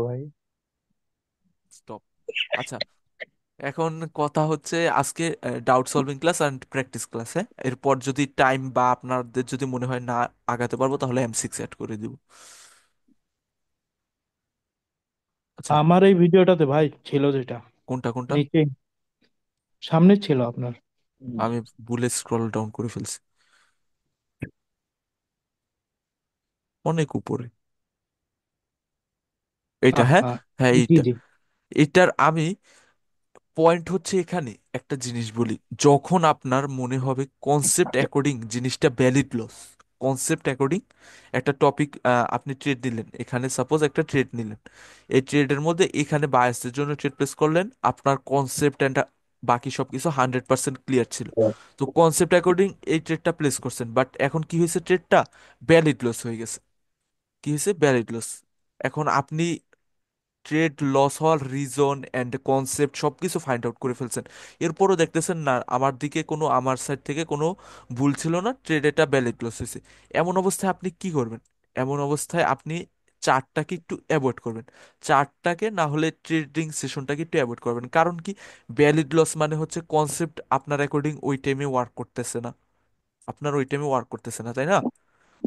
ভাই। স্টপ। আচ্ছা, এখন কথা হচ্ছে আজকে doubt solving class and practice class. হ্যাঁ, এরপর যদি টাইম বা আপনাদের যদি মনে হয় না আগাতে পারবো তাহলে M6 অ্যাড করে দিব। আচ্ছা, আমার এই ভিডিওটাতে ভাই ছিল যেটা কোনটা কোনটা? নিচে সামনে ছিল আপনার। আমি ভুলে স্ক্রল ডাউন করে ফেলছি, অনেক উপরে। এইটা, হ্যাঁ। আহা, হ্যাঁ, জি এইটা। জি। এটার আমি পয়েন্ট হচ্ছে এখানে একটা জিনিস বলি। যখন আপনার মনে হবে কনসেপ্ট অ্যাকর্ডিং জিনিসটা ভ্যালিড লস, কনসেপ্ট অ্যাকর্ডিং একটা টপিক আপনি ট্রেড নিলেন, এখানে সাপোজ একটা ট্রেড নিলেন, এই ট্রেডের মধ্যে এখানে বায়াসের জন্য ট্রেড প্লেস করলেন, আপনার কনসেপ্ট অ্যান্ড বাকি সব কিছু 100% ক্লিয়ার ছিল। তো কনসেপ্ট অ্যাকর্ডিং এই ট্রেডটা প্লেস করছেন, বাট এখন কি হয়েছে, ট্রেডটা ভ্যালিড লস হয়ে গেছে। কি হয়েছে? Valid loss. এখন আপনি ট্রেড লস হওয়ার রিজন অ্যান্ড কনসেপ্ট সবকিছু ফাইন্ড আউট করে ফেলছেন, এরপরও দেখতেছেন না আমার দিকে কোনো, আমার সাইড থেকে কোনো ভুল ছিল না, ট্রেড এটা ভ্যালিড লস হয়েছে। এমন অবস্থায় আপনি কি করবেন? এমন অবস্থায় আপনি চার্টটাকে একটু অ্যাভয়েড করবেন। চার্টটাকে না হলে ট্রেডিং সেশনটাকে একটু অ্যাভয়েড করবেন। কারণ কি? ভ্যালিড লস মানে হচ্ছে কনসেপ্ট আপনার অ্যাকর্ডিং ওই টাইমে ওয়ার্ক করতেছে না, আপনার ওই টাইমে ওয়ার্ক করতেছে না, তাই না?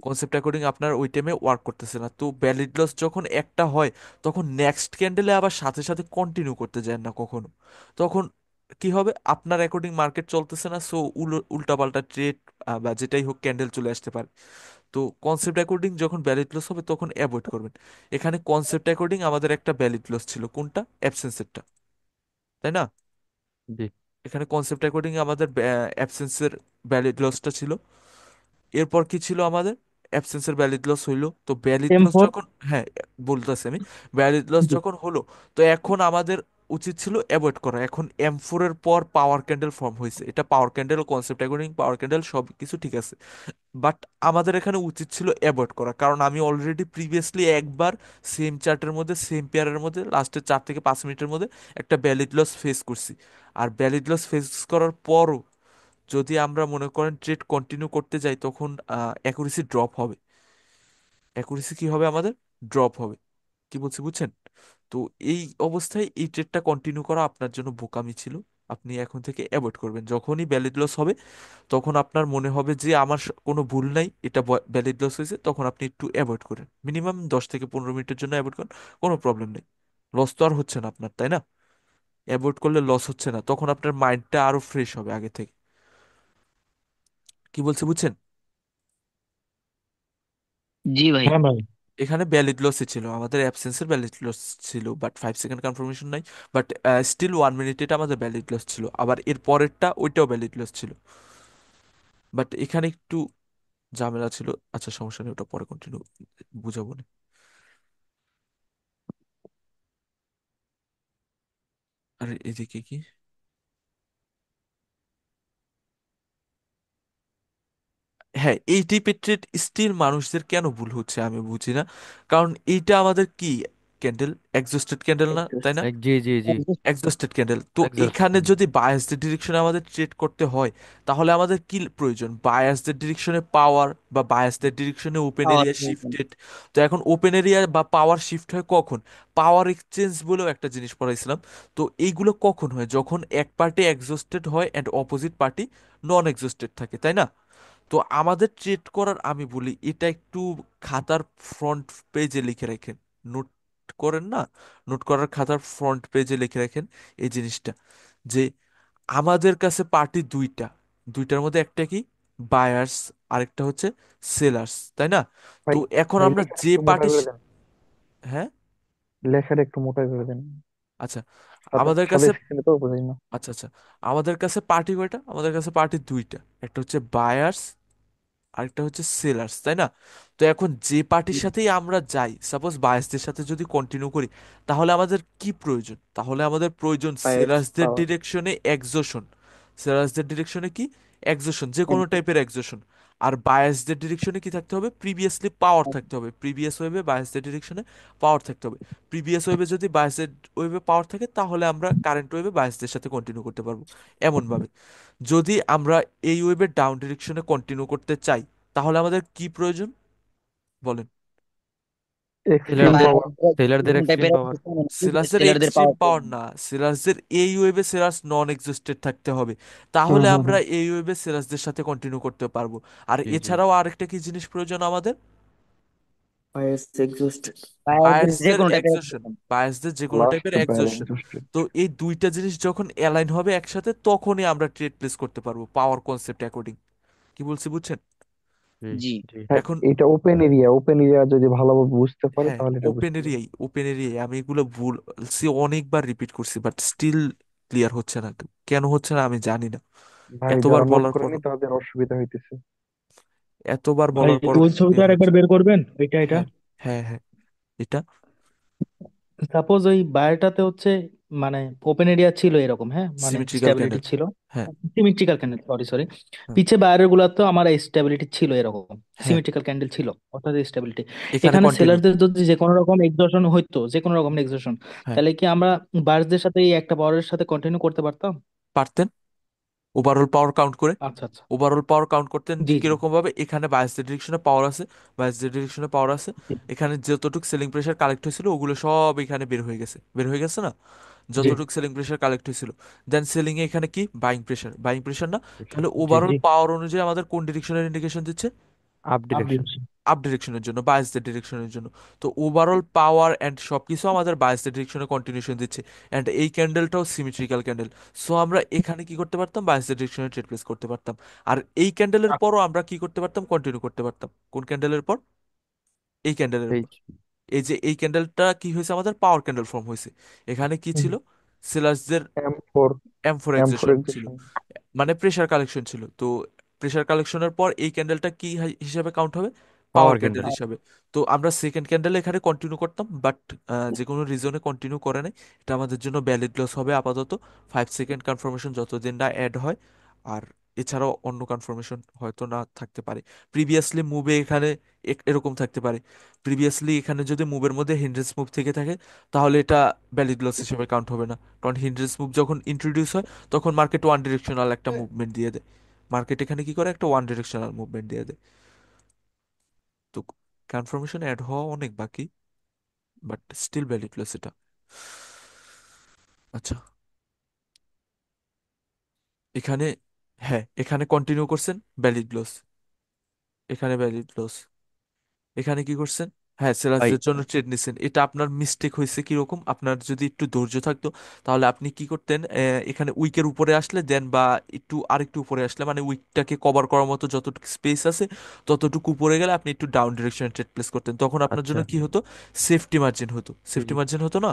কনসেপ্ট অ্যাকর্ডিং আপনার ওই টাইমে ওয়ার্ক করতেছে না। তো ভ্যালিড লস যখন একটা হয়, তখন নেক্সট ক্যান্ডেলে আবার সাথে সাথে কন্টিনিউ করতে যায় না কখনো। তখন কি হবে, আপনার অ্যাকর্ডিং মার্কেট চলতেছে না, সো উল্টাপাল্টা ট্রেড বা যেটাই হোক ক্যান্ডেল চলে আসতে পারে। তো কনসেপ্ট অ্যাকর্ডিং যখন ভ্যালিড লস হবে তখন অ্যাভয়েড করবেন। এখানে কনসেপ্ট অ্যাকর্ডিং আমাদের একটা ভ্যালিড লস ছিল, কোনটা? অ্যাবসেন্সেরটা, তাই না? জি। এখানে কনসেপ্ট অ্যাকর্ডিং আমাদের অ্যাবসেন্সের ভ্যালিড লসটা ছিল। এরপর কি ছিল আমাদের? অ্যাবসেন্সের ভ্যালিড লস হইলো, তো ভ্যালিড লস M4। যখন, হ্যাঁ বলতেছি আমি, ভ্যালিড লস জি। যখন হলো, তো এখন আমাদের উচিত ছিল অ্যাভয়েড করা। এখন M4 এর পর পাওয়ার ক্যান্ডেল ফর্ম হয়েছে, এটা পাওয়ার ক্যান্ডেল, কনসেপ্ট অ্যাকর্ডিং পাওয়ার ক্যান্ডেল সব কিছু ঠিক আছে, বাট আমাদের এখানে উচিত ছিল অ্যাভয়েড করা। কারণ আমি অলরেডি প্রিভিয়াসলি একবার সেম চার্টের মধ্যে, সেম পেয়ারের মধ্যে লাস্টের 4 থেকে 5 মিনিটের মধ্যে একটা ভ্যালিড লস ফেস করছি। আর ভ্যালিড লস ফেস করার পরও যদি আমরা মনে করেন ট্রেড কন্টিনিউ করতে যাই, তখন অ্যাকুরেসি ড্রপ হবে। অ্যাকুরেসি কি হবে আমাদের? ড্রপ হবে। কি বলছি বুঝছেন? তো এই অবস্থায় এই ট্রেডটা কন্টিনিউ করা আপনার জন্য বোকামি ছিল। আপনি এখন থেকে অ্যাভয়েড করবেন। যখনই ভ্যালিড লস হবে, তখন আপনার মনে হবে যে আমার কোনো ভুল নাই, এটা ভ্যালিড লস হয়েছে, তখন আপনি একটু অ্যাভয়েড করেন। মিনিমাম 10 থেকে 15 মিনিটের জন্য অ্যাভয়েড করেন, কোনো প্রবলেম নেই। লস তো আর হচ্ছে না আপনার, তাই না? অ্যাভয়েড করলে লস হচ্ছে না, তখন আপনার মাইন্ডটা আরো ফ্রেশ হবে আগে থেকে। কি বলছি বুঝছেন? জি ভাই। হ্যাঁ ভাই। এখানে ভ্যালিড লসই ছিল, আমাদের অ্যাবসেন্সের ভ্যালিড লস ছিল, বাট 5 সেকেন্ড কনফার্মেশন নাই। বাট স্টিল 1 মিনিট এটা আমাদের ভ্যালিড লস ছিল, আবার এর পরেরটা ওইটাও ভ্যালিড লস ছিল। বাট এখানে একটু ঝামেলা ছিল। আচ্ছা, সমস্যা নেই, ওটা পরে কন্টিনিউ বুঝাবো না। আর এদিকে কি? হ্যাঁ, এই টাইপের ট্রেড স্টিল মানুষদের কেন ভুল হচ্ছে আমি বুঝি না। কারণ এইটা আমাদের কি ক্যান্ডেল, এক্সস্টেড ক্যান্ডেল না, তাই না? জি জি জি। Exhausted candle. তো এক্সাস্ট। এখানে যদি বায়াসদের ডিরেকশনে আমাদের ট্রেড করতে হয়, তাহলে আমাদের কি প্রয়োজন? বায়াসদের ডিরেকশনে পাওয়ার, বা বায়াসদের ডিরেকশনে ওপেন পাওয়ার এরিয়া মুভমেন্ট। শিফটেড। তো এখন ওপেন এরিয়া বা পাওয়ার শিফট হয় কখন? পাওয়ার এক্সচেঞ্জ বলেও একটা জিনিস পড়াইছিলাম। তো এইগুলো কখন হয়? যখন এক পার্টি এক্সস্টেড হয় and opposite party non exhausted থাকে, তাই না? তো আমাদের ট্রেড করার, আমি বলি এটা একটু খাতার ফ্রন্ট পেজে লিখে রাখেন, নোট করেন না? নোট করার খাতার ফ্রন্ট পেজে লিখে রাখেন এই জিনিসটা, যে আমাদের কাছে পার্টি দুইটা, দুইটার মধ্যে একটা কি? বায়ার্স, আরেকটা হচ্ছে সেলার্স, তাই না? তো ভাই, এখন ভাই আমরা লেখাটা যে একটু মোটা পার্টি, করে দেন। হ্যাঁ, লেখাটা একটু মোটা করে দেন। আচ্ছা, সাদা আমাদের সাদা কাছে, স্ক্রিনে তো বোঝাই না। আচ্ছা আচ্ছা, আমাদের কাছে পার্টি কয়টা? আমাদের কাছে পার্টি দুইটা, একটা হচ্ছে বায়ার্স, আরেকটা হচ্ছে সেলার্স, তাই না? তো এখন যে পার্টির সাথেই আমরা যাই, সাপোজ বায়াসদের সাথে যদি কন্টিনিউ করি, তাহলে আমাদের কি প্রয়োজন? তাহলে আমাদের প্রয়োজন পায়েস সেলার্সদের পাওয়ার। ডিরেকশনে এক্সোশন। সেলার্সদের ডিরেকশনে কি? এক্সোশন, যে কোনো টাইপের এক্সোশন। আর বায়াসদের ডিরেকশনে কি থাকতে হবে? প্রিভিয়াসলি পাওয়ার থাকতে হবে। প্রিভিয়াস ওয়েভে বায়াসদের ডিরেকশনে পাওয়ার থাকতে হবে। প্রিভিয়াস ওয়েভে যদি বায়াসের ওয়েভে পাওয়ার থাকে, তাহলে আমরা কারেন্ট ওয়েভে বায়াসদের সাথে কন্টিনিউ করতে পারবো। এমন ভাবে, যদি আমরা এই ওয়েভের ডাউন ডিরেকশনে কন্টিনিউ করতে চাই, তাহলে আমাদের কি প্রয়োজন? বলেন। এক্সট্রিম বা সেলারদের পাওয়ার। সেলারদের এরকম এক্সট্রিম টাইপের পাওয়ার। সিলাসের সেলারদের এক্সট্রিম পাওয়ার। পাওয়ার না, সিলাসের এই ওয়েবে সিলাস নন এক্সিস্টেড থাকতে হবে, হুম তাহলে হুম আমরা হুম। এই ওয়েবে সিলাসদের সাথে কন্টিনিউ করতে পারবো। আর জি জি। এছাড়াও আরেকটা কি জিনিস প্রয়োজন আমাদের? বায়াস এক্সস্ট, যে বায়াসদের কোনো টাইপের এক্সজশন, exhaustion। বায়াসদের যে কোনো লাস্ট টাইপের এক্সজশন। Balance state. তো এই দুইটা জিনিস যখন অ্যালাইন হবে একসাথে, তখনই আমরা ট্রেড প্লেস করতে পারবো পাওয়ার কনসেপ্ট অ্যাকর্ডিং। কি বলছি বুঝছেন? জি জি। জি। হ্যাঁ, এখন এটা ওপেন এরিয়া, ওপেন এরিয়া যদি ভালোভাবে বুঝতে পারে হ্যাঁ, তাহলে এটা ওপেন বুঝতে পারবে। এরিয়াই, ওপেন এরিয়াই আমি এগুলো বলছি, অনেকবার রিপিট করছি, বাট স্টিল ক্লিয়ার হচ্ছে না। কেন হচ্ছে না আমি জানি না। ভাই এতবার যারা নোট বলার পর, করেনি তাদের অসুবিধা হইতেছে। এতবার ভাই বলার পর ওই ছবিটা ক্লিয়ার আরেকবার হচ্ছে না। বের করবেন, এটা। হ্যাঁ, হ্যাঁ, হ্যাঁ, এটা সাপোজ ওই বায়োটাতে হচ্ছে মানে ওপেন এরিয়া ছিল এরকম, হ্যাঁ, মানে সিমেট্রিক্যাল স্টেবিলিটি ক্যান্ডেল। ছিল, হ্যাঁ, সিমেট্রিক্যাল ক্যান্ডেল, সরি সরি, হ্যাঁ, পিছে বায়ারের গুলা তো আমার স্টেবিলিটি ছিল এরকম, হ্যাঁ, সিমেট্রিক্যাল ক্যান্ডেল ছিল, অর্থাৎ স্টেবিলিটি। এখানে এখানে কন্টিনিউ। সেলারদের যদি যে কোনো রকম এক্সজশন হইতো, যে কোনো রকম এক্সজশন, হ্যাঁ, তাহলে কি আমরা বায়ারদের সাথে এই একটা পাওয়ারের সাথে কন্টিনিউ করতে পারতাম? পারতেন। ওভারঅল পাওয়ার কাউন্ট করে, আচ্ছা আচ্ছা। ওভারঅল পাওয়ার কাউন্ট করতেন জি জি কিরকম ভাবে? এখানে বায়াস ডিরেকশনে পাওয়ার আছে, বায়াস ডিরেকশনে পাওয়ার আছে। জি এখানে যতটুকু সেলিং প্রেশার কালেক্ট হয়েছিল ওগুলো সব এখানে বের হয়ে গেছে, বের হয়ে গেছে না? জি যতটুকু সেলিং প্রেশার কালেক্ট হয়েছিল, দেন সেলিং এ এখানে কি বাইং প্রেশার, বাইং প্রেশার না? তাহলে জি ওভারঅল জি। পাওয়ার অনুযায়ী আমাদের কোন ডিরেকশনের ইন্ডিকেশন দিচ্ছে? Up direction. আপডেট। আপ ডিরেকশনের জন্য, বায়াসদের ডিরেকশনের জন্য। তো ওভারঅল পাওয়ার অ্যান্ড সবকিছু আমাদের বায়াসদের ডিরেকশনে কন্টিনিউশন দিচ্ছে। অ্যান্ড এই ক্যান্ডেলটাও সিমেট্রিক্যাল ক্যান্ডেল। সো আমরা এখানে কি করতে পারতাম? বায়াসদের ডিরেকশনে ট্রেড প্লেস করতে পারতাম। আর এই ক্যান্ডেলের পরও আমরা কি করতে পারতাম? কন্টিনিউ করতে পারতাম। কোন ক্যান্ডেলের পর? এই ক্যান্ডেলের এই পর। এই যে এই ক্যান্ডেলটা কি হয়েছে, আমাদের পাওয়ার ক্যান্ডেল ফর্ম হয়েছে। এখানে কি ছিল? সেলার্সদের M4, M4 M4 এক্সেশন ছিল, এক্সেশন। মানে প্রেসার কালেকশন ছিল। তো প্রেসার কালেকশনের পর এই ক্যান্ডেলটা কি হিসাবে কাউন্ট হবে? পাওয়ার পাওয়ার ক্যান্ডেল ক্যান্ডেল। হিসাবে। তো আমরা সেকেন্ড ক্যান্ডেলে এখানে কন্টিনিউ করতাম, বাট যে কোনো রিজনে কন্টিনিউ করে নাই। এটা আমাদের জন্য ভ্যালিড লস হবে আপাতত। 5 সেকেন্ড কনফার্মেশন যতদিন না অ্যাড হয়। আর এছাড়াও অন্য কনফার্মেশন হয়তো না থাকতে পারে। প্রিভিয়াসলি মুভে এখানে এরকম থাকতে পারে। প্রিভিয়াসলি এখানে যদি মুভের মধ্যে হিন্ড্রেন্স মুভ থেকে থাকে, তাহলে এটা ভ্যালিড লস হিসেবে কাউন্ট হবে না। কারণ হিন্ড্রেন্স মুভ যখন ইন্ট্রোডিউস হয়, তখন মার্কেট ওয়ান ডিরেকশনাল একটা মুভমেন্ট দিয়ে দেয়। মার্কেট এখানে কি করে? একটা ওয়ান ডিরেকশনাল মুভমেন্ট দিয়ে দেয়। তো কনফার্মেশন অ্যাড হওয়া অনেক বাকি, বাট স্টিল ভ্যালিডলেস এটা। আচ্ছা, এখানে, হ্যাঁ, এখানে কন্টিনিউ করছেন, ভ্যালিড লস। এখানে ভ্যালিড লস। এখানে কি করছেন? হ্যাঁ, ভাই সেলার্সদের জন্য ট্রেড নিছেন। এটা আপনার মিস্টেক হয়েছে কিরকম? আপনার যদি একটু ধৈর্য থাকতো, তাহলে আপনি কি করতেন? এখানে উইকের উপরে আসলে দেন, বা একটু আরেকটু উপরে আসলে, মানে উইকটাকে কভার করার মতো যতটুকু স্পেস আছে ততটুকু উপরে গেলে আপনি একটু ডাউন ডিরেকশনে ট্রেড প্লেস করতেন। তখন আপনার আচ্ছা। জন্য কি হতো? সেফটি মার্জিন হতো, জি সেফটি জি মার্জিন হতো না?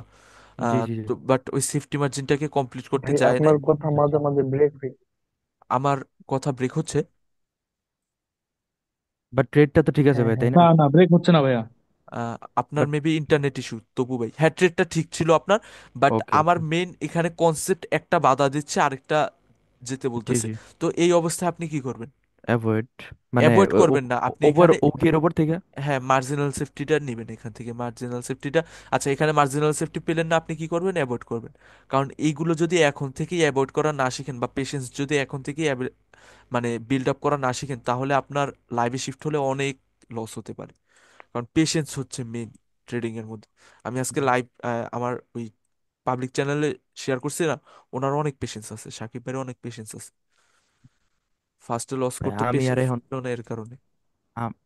জি জি জি। তো বাট ওই সেফটি মার্জিনটাকে কমপ্লিট করতে ভাই যায় নাই। আপনার কথা মাঝে মাঝে ব্রেক হয়ে। আমার কথা ব্রেক হচ্ছে? বাট ট্রেডটা তো ঠিক আছে হ্যাঁ ভাই, হ্যাঁ। তাই না? না না, ব্রেক হচ্ছে না ভাইয়া। আপনার বাট মেবি ইন্টারনেট ইস্যু তবু ভাই। হ্যাঁ, ট্রেডটা ঠিক ছিল আপনার, বাট ওকে আমার ওকে। মেন এখানে কনসেপ্ট একটা বাধা দিচ্ছে, আরেকটা যেতে জি বলতেছে। জি। তো এই অবস্থায় আপনি কি করবেন? অ্যাভয়েড, মানে অ্যাভয়েড করবেন না আপনি ওভার এখানে। ওকের ওপর থেকে। হ্যাঁ, মার্জিনাল সেফটিটা নেবেন এখান থেকে, মার্জিনাল সেফটিটা। আচ্ছা, এখানে মার্জিনাল সেফটি পেলেন না, আপনি কি করবেন? অ্যাভয়েড করবেন। কারণ এইগুলো যদি এখন থেকেই অ্যাভয়েড করা না শিখেন, বা পেশেন্স যদি এখন থেকেই মানে বিল্ড আপ করা না শিখেন, তাহলে আপনার লাইভে শিফট হলে অনেক লস হতে পারে। কারণ পেশেন্স হচ্ছে মেইন ট্রেডিং এর মধ্যে। আমি আজকে লাইভ আমার ওই পাবলিক চ্যানেলে শেয়ার করছি না, ওনার অনেক পেশেন্স আছে, সাকিব ভাইয়ের অনেক পেশেন্স আছে। ফার্স্টে লস ভাই, করতে আমি আর পেশেন্স এখন ছিল না এর কারণে। আম-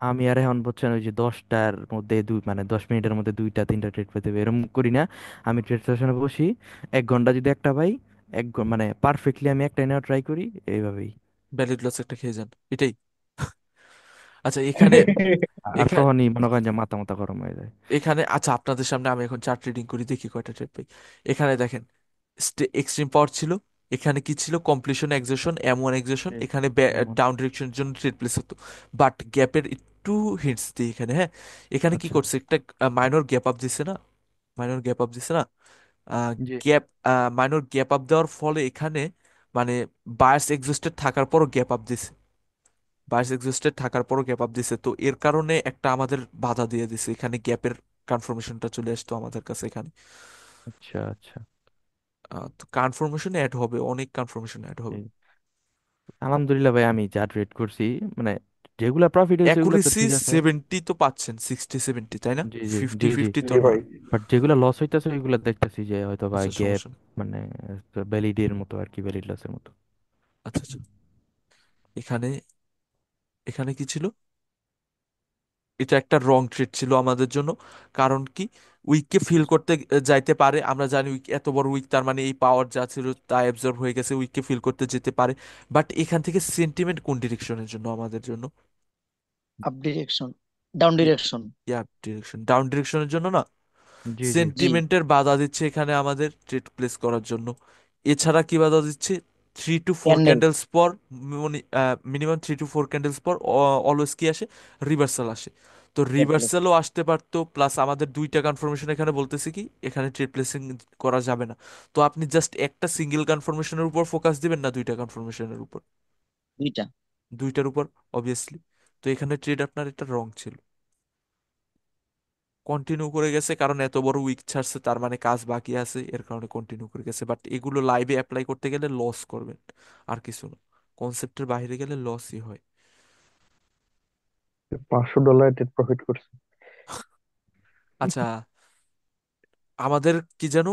আমি আর এখন বুঝছেন ওই যে 10টার মধ্যে দুই, মানে 10 মিনিটের মধ্যে দুইটা তিনটা ট্রেড পেতে হবে এরকম করি না। আমি ট্রেড সেশনে বসি, 1 ঘন্টা যদি একটা পাই, মানে পারফেক্টলি আমি একটা নেওয়া ট্রাই করি এইভাবেই। ভ্যালিড লস একটা খেয়ে যান, এটাই। আচ্ছা, এখানে, আর এখানে তখনই মনে করেন যে মাথা মাথা গরম হয়ে যায়। এখানে আচ্ছা, আপনাদের সামনে আমি এখন চার্ট রিডিং করি, দেখি কয়টা ট্রেড পাই। এখানে দেখেন, এক্সট্রিম পাওয়ার ছিল। এখানে কি ছিল? Completion exertion, M1 exertion. জি। এখানে এমন। ডাউন ডিরেকশনের জন্য ট্রেড প্লেস হতো। বাট গ্যাপের একটু হিন্টস দিই এখানে, হ্যাঁ। এখানে কি আচ্ছা। করছে? একটা মাইনর গ্যাপ আপ দিছে না? মাইনর গ্যাপ আপ দিছে না? জি। গ্যাপ, মাইনর গ্যাপ আপ দেওয়ার ফলে এখানে, মানে বায়ার্স এক্সিস্টেড থাকার পরও গ্যাপ আপ দিছে। বায়ার্স এক্সিস্টেড থাকার পরও গ্যাপ আপ দিছে, তো এর কারণে একটা আমাদের বাধা দিয়ে দিছে এখানে, গ্যাপের কনফার্মেশনটা চলে আসতো আমাদের কাছে এখানে। আচ্ছা আচ্ছা। তো কনফার্মেশন অ্যাড হবে, অনেক কনফার্মেশন অ্যাড হবে। এই, আলহামদুলিল্লাহ ভাই, আমি যা ট্রেড করছি, মানে যেগুলা প্রফিট হয়েছে ওগুলা তো অ্যাকুরেসি ঠিক আছে। 70 তো পাচ্ছেন, 60 70, তাই না? জি জি ফিফটি জি জি। ফিফটি তো জি না। ভাই। বাট যেগুলা লস হইতেছে ওইগুলা দেখতেছি যে হয়তো বা আচ্ছা, গ্যাপ, সমস্যা নেই। মানে ভ্যালিডের মতো আর কি, ভ্যালিড লসের মতো। আচ্ছা আচ্ছা, এখানে এখানে কি ছিল? এটা একটা রং ট্রেড ছিল আমাদের জন্য। কারণ কি, উইককে ফিল করতে যাইতে পারে, আমরা জানি উইক এত বড় উইক, তার মানে এই পাওয়ার যা ছিল তা অ্যাবজর্ব হয়ে গেছে, উইককে ফিল করতে যেতে পারে। বাট এখান থেকে সেন্টিমেন্ট কোন ডিরেকশনের জন্য আমাদের জন্য? Up direction, down direction. Yeah, direction, down ডিরেকশনের জন্য না। জি জি। জি। সেন্টিমেন্টের বাধা দিচ্ছে এখানে আমাদের ট্রেড প্লেস করার জন্য। এছাড়া কি বাধা দিচ্ছে? 3 to 4 ক্যান্ডেল। ক্যান্ডেলস পর, মিনিমাম 3 to 4 ক্যান্ডেলস পর অলওয়েজ কি আসে? রিভার্সাল আসে। তো রিভার্সালও আসতে পারতো, প্লাস আমাদের দুইটা কনফার্মেশন এখানে বলতেছে কি এখানে ট্রেড প্লেসিং করা যাবে না। তো আপনি জাস্ট একটা সিঙ্গেল কনফার্মেশনের উপর ফোকাস দিবেন না দুইটা কনফার্মেশনের উপর? দুইটা। দুইটার উপর, অবভিয়াসলি। তো এখানে ট্রেড আপনার এটা রং ছিল। কন্টিনিউ করে গেছে কারণ এত বড় উইক ছাড়ছে, তার মানে কাজ বাকি আছে, এর কারণে কন্টিনিউ করে গেছে। বাট এগুলো লাইভে অ্যাপ্লাই করতে গেলে লস করবেন, আর কিছু না। কনসেপ্টের বাইরে গেলে লসই হয়। $500 টেট প্রফিট করছে। আচ্ছা, আমাদের কি যেন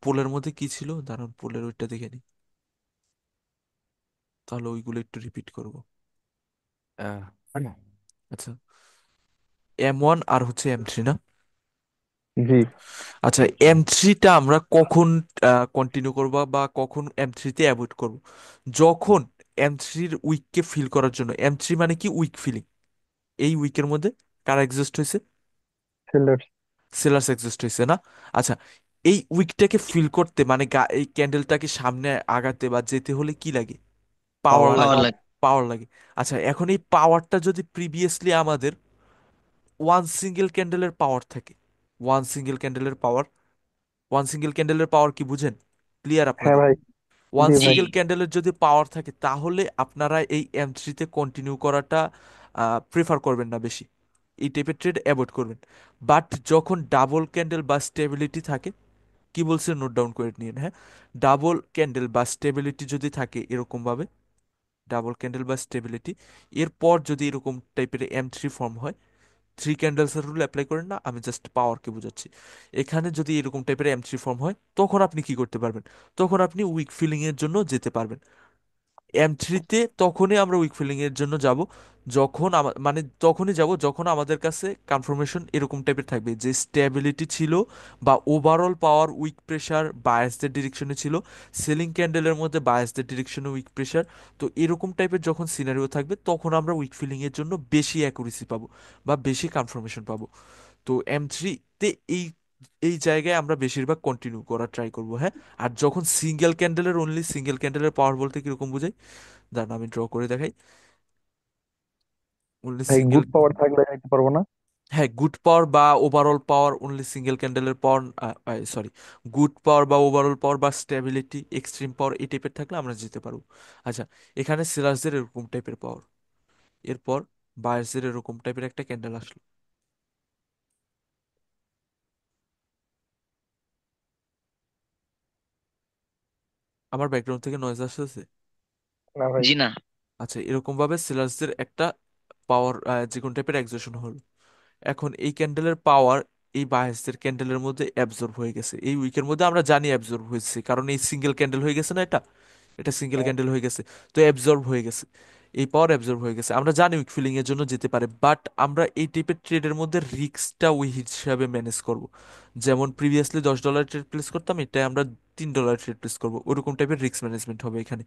পোলের মধ্যে কি ছিল, দাঁড়ান পোলের ওইটা দেখে নি, তাহলে ওইগুলো একটু রিপিট করব। আহ, আচ্ছা, M1 আর হচ্ছে M3 না? জি। আচ্ছা, M3টা আমরা কখন কন্টিনিউ করব বা কখন M3তে অ্যাভয়েড করব? যখন M3-র উইককে ফিল করার জন্য, M3 মানে কি উইক ফিলিং, এই উইকের মধ্যে কারা এক্সিস্ট হয়েছে? সেলার্স। সেলার্স এক্সিস্ট হয়েছে না? আচ্ছা, এই উইকটাকে ফিল করতে মানে এই ক্যান্ডেলটাকে সামনে আগাতে বা যেতে হলে কি লাগে? পাওয়ার পাওয়ার লাগে। পাওয়ার লাগে। লাগে। পাওয়ার লাগে। আচ্ছা, এখন এই পাওয়ারটা যদি প্রিভিয়াসলি আমাদের ওয়ান সিঙ্গেল ক্যান্ডেলের পাওয়ার থাকে, ওয়ান সিঙ্গেল ক্যান্ডেলের পাওয়ার, ওয়ান সিঙ্গেল ক্যান্ডেলের পাওয়ার কি বুঝেন? ক্লিয়ার হ্যাঁ আপনাদের? ভাই। ওয়ান জি জি। ভাই। সিঙ্গেল ক্যান্ডেলের যদি পাওয়ার থাকে তাহলে আপনারা এই M3-তে কন্টিনিউ করাটা প্রেফার করবেন না বেশি, এই টাইপের ট্রেড অ্যাভয়েড করবেন। বাট যখন ডাবল ক্যান্ডেল বা স্টেবিলিটি থাকে, কি বলছে নোট ডাউন করে নিন, হ্যাঁ? ডাবল ক্যান্ডেল বা স্টেবিলিটি যদি থাকে এরকম ভাবে, ডাবল ক্যান্ডেল বা স্টেবিলিটি, এরপর যদি এরকম টাইপের M3 ফর্ম হয়, 3 ক্যান্ডেলসের রুল অ্যাপ্লাই করেন না, আমি জাস্ট পাওয়ারকে বোঝাচ্ছি। এখানে যদি এরকম টাইপের M3 ফর্ম হয় তখন আপনি কি করতে পারবেন? তখন আপনি উইক ফিলিং এর জন্য যেতে পারবেন। M3-তে তখনই আমরা উইক ফিলিং এর জন্য যাব, যখন মানে তখনই যাব যখন আমাদের কাছে কনফার্মেশন এরকম টাইপের থাকবে যে স্টেবিলিটি ছিল বা ওভারঅল পাওয়ার উইক প্রেসার বায়াসদের ডিরেকশনে ছিল, সেলিং ক্যান্ডেলের মধ্যে বায়াসদের ডিরেকশনে উইক প্রেসার। তো এরকম টাইপের যখন সিনারিও থাকবে তখন আমরা উইক ফিলিং এর জন্য বেশি অ্যাকুরেসি পাবো বা বেশি কনফার্মেশন পাবো। তো M3-তে এই এই জায়গায় আমরা বেশিরভাগ কন্টিনিউ করার ট্রাই করবো, হ্যাঁ। আর যখন সিঙ্গেল ক্যান্ডেলের, অনলি সিঙ্গেল ক্যান্ডেলের পাওয়ার বলতে কিরকম বোঝাই, দাঁড়ান আমি ড্র করে দেখাই। অনলি ভাই সিঙ্গেল, গুড পাওয়ার থাকলে যাইতে পারবো না। হ্যাঁ, গুড পাওয়ার বা ওভারঅল পাওয়ার, অনলি সিঙ্গেল ক্যান্ডেলের পাওয়ার, সরি, গুড পাওয়ার বা ওভারঅল পাওয়ার বা স্টেবিলিটি এক্সট্রিম পাওয়ার এই টাইপের থাকলে আমরা যেতে পারবো। আচ্ছা, এখানে সেলার্সদের এরকম টাইপের পাওয়ার, এরপর বায়ার্সদের এরকম টাইপের একটা ক্যান্ডেল আসলো। আমার ব্যাকগ্রাউন্ড থেকে নয়েজ আসতেছে? না ভাই। জি না। আচ্ছা, এরকম ভাবে সেলার্সদের একটা পাওয়ার, যে কোন টাইপের এক্সেশন হলো। এখন এই ক্যান্ডেলের পাওয়ার এই বায়াসদের ক্যান্ডেলের মধ্যে অ্যাবজর্ব হয়ে গেছে, এই উইকের মধ্যে আমরা জানি অ্যাবজর্ব হয়েছে, কারণ এই সিঙ্গেল ক্যান্ডেল হয়ে গেছে না এটা, এটা সিঙ্গেল হ্যাঁ। ক্যান্ডেল হয়ে গেছে। তো অ্যাবজর্ব হয়ে গেছে, এই পাওয়ার অ্যাবজর্ব হয়ে গেছে, আমরা জানি উইক ফিলিং এর জন্য যেতে পারে। বাট আমরা এই টাইপের ট্রেডের মধ্যে রিস্কটা ওই হিসাবে ম্যানেজ করব। যেমন প্রিভিয়াসলি $10 ট্রেড প্লেস করতাম, এটা আমরা $3 ট্রেড প্লেস করবো, ওরকম টাইপের রিস্ক ম্যানেজমেন্ট হবে এখানে।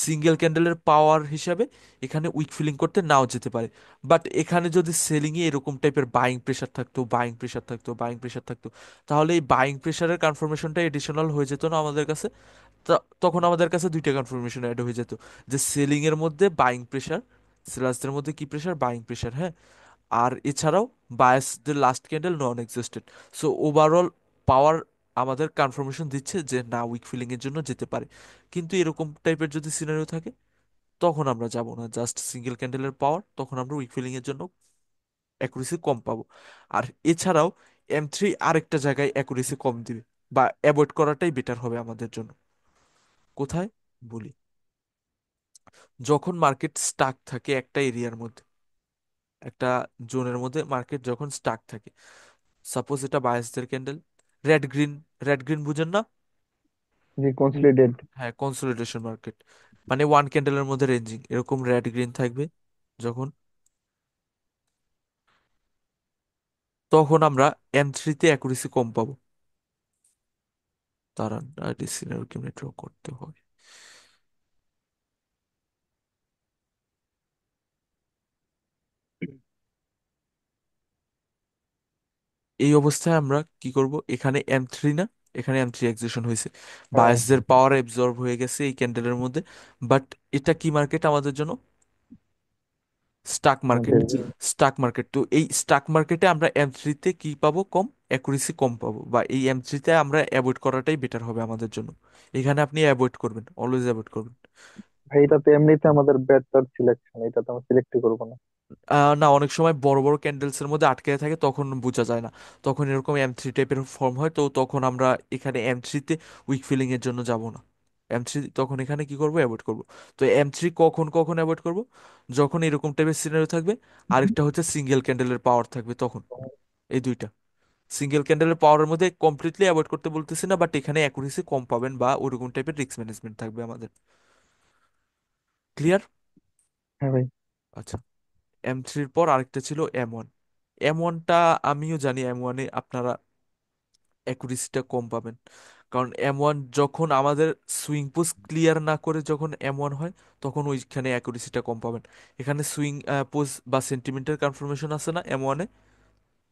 সিঙ্গেল ক্যান্ডেলের পাওয়ার হিসাবে এখানে উইক ফিলিং করতে নাও যেতে পারে। বাট এখানে যদি সেলিং এ এরকম টাইপের বাইং প্রেশার থাকতো, বাইং প্রেশার থাকতো, বাইং প্রেশার থাকতো, তাহলে এই বাইং প্রেশারের কনফার্মেশনটা এডিশনাল হয়ে যেত না আমাদের কাছে? তখন আমাদের কাছে দুইটা কনফার্মেশন অ্যাড হয়ে যেত, যে সেলিং এর মধ্যে বাইং প্রেশার, সেলার্সদের মধ্যে কি প্রেশার? বাইং প্রেশার, হ্যাঁ। আর এছাড়াও বায়াসদের last candle non existent. So overall power আমাদের কনফার্মেশন দিচ্ছে যে না, উইক ফিলিং এর জন্য যেতে পারে। কিন্তু এরকম টাইপের যদি সিনারিও থাকে তখন আমরা যাব না, জাস্ট সিঙ্গেল ক্যান্ডেলের পাওয়ার, তখন আমরা উইক ফিলিং এর জন্য অ্যাকুরেসি কম পাবো। আর এছাড়াও M3 আরেকটা জায়গায় অ্যাকুরেসি কম দিবে বা অ্যাভয়েড করাটাই বেটার হবে আমাদের জন্য। কোথায় বলি, যখন মার্কেট স্টাক থাকে একটা এরিয়ার মধ্যে, একটা জোনের মধ্যে মার্কেট যখন স্টাক থাকে, সাপোজ এটা বায়াসদের candle, red green, red green বুঝেন না? জি, কনসলিডেট। হ্যাঁ, কনসোলিডেশন মার্কেট, মানে ওয়ান ক্যান্ডেলের মধ্যে রেঞ্জিং এরকম রেড গ্রিন থাকবে যখন, তখন আমরা M3-তে অ্যাকুরেসি কম পাবো। তার সিনারিও কেমনে ড্র করতে হয়। এই অবস্থায় আমরা কি করব, এখানে M3 না, এখানে M3 এক্সিশন হয়েছে, হ্যাঁ, বায়াসদের পাওয়ার এবজর্ব হয়ে গেছে এই ক্যান্ডেলের মধ্যে। বাট এটা কি মার্কেট আমাদের জন্য? Stock market. আমাদের স্টাক মার্কেট, তো এই স্টাক মার্কেটে আমরা M3-তে কি পাবো? কম অ্যাকুরেসি কম পাবো, বা এই M3-তে আমরা অ্যাভয়েড করাটাই বেটার হবে আমাদের জন্য। এখানে আপনি অ্যাভয়েড করবেন, অলওয়েজ অ্যাভয়েড করবেন। ভাই, এটা তো এমনিতে আমাদের বেটার সিলেকশন, এটা তো আমরা সিলেক্টই করবো না। না, অনেক সময় বড় বড় ক্যান্ডেলস এর মধ্যে আটকে থাকে, তখন বোঝা যায় না, তখন এরকম M3 টাইপের ফর্ম হয়, তো তখন আমরা এখানে M3-তে উইক ফিলিং এর জন্য যাব না। M3 তখন এখানে কি করব, অ্যাভয়েড করব। তো M3 কখন কখন অ্যাভয়েড করব? যখন এরকম টাইপের সিনারিও থাকবে, আরেকটা হচ্ছে সিঙ্গেল ক্যান্ডেলের পাওয়ার থাকবে তখন। এই দুইটা, সিঙ্গেল ক্যান্ডেলের পাওয়ারের মধ্যে কমপ্লিটলি অ্যাভয়েড করতে বলতেছি না, বাট এখানে অ্যাকুরেসি কম পাবেন বা ওরকম টাইপের রিস্ক ম্যানেজমেন্ট থাকবে আমাদের। ক্লিয়ার? হ্যাঁ ভাই। আচ্ছা, M3-র পর আরেকটা ছিল M1। M1টা আমিও জানি, M1-এ আপনারা অ্যাকুরেসিটা কম পাবেন, কারণ M1 যখন আমাদের সুইং পোজ ক্লিয়ার না করে যখন M1 হয়, তখন ওইখানে অ্যাকুরেসিটা কম পাবেন। এখানে সুইং পোজ বা সেন্টিমেন্টাল কনফার্মেশন আছে না M1-এ,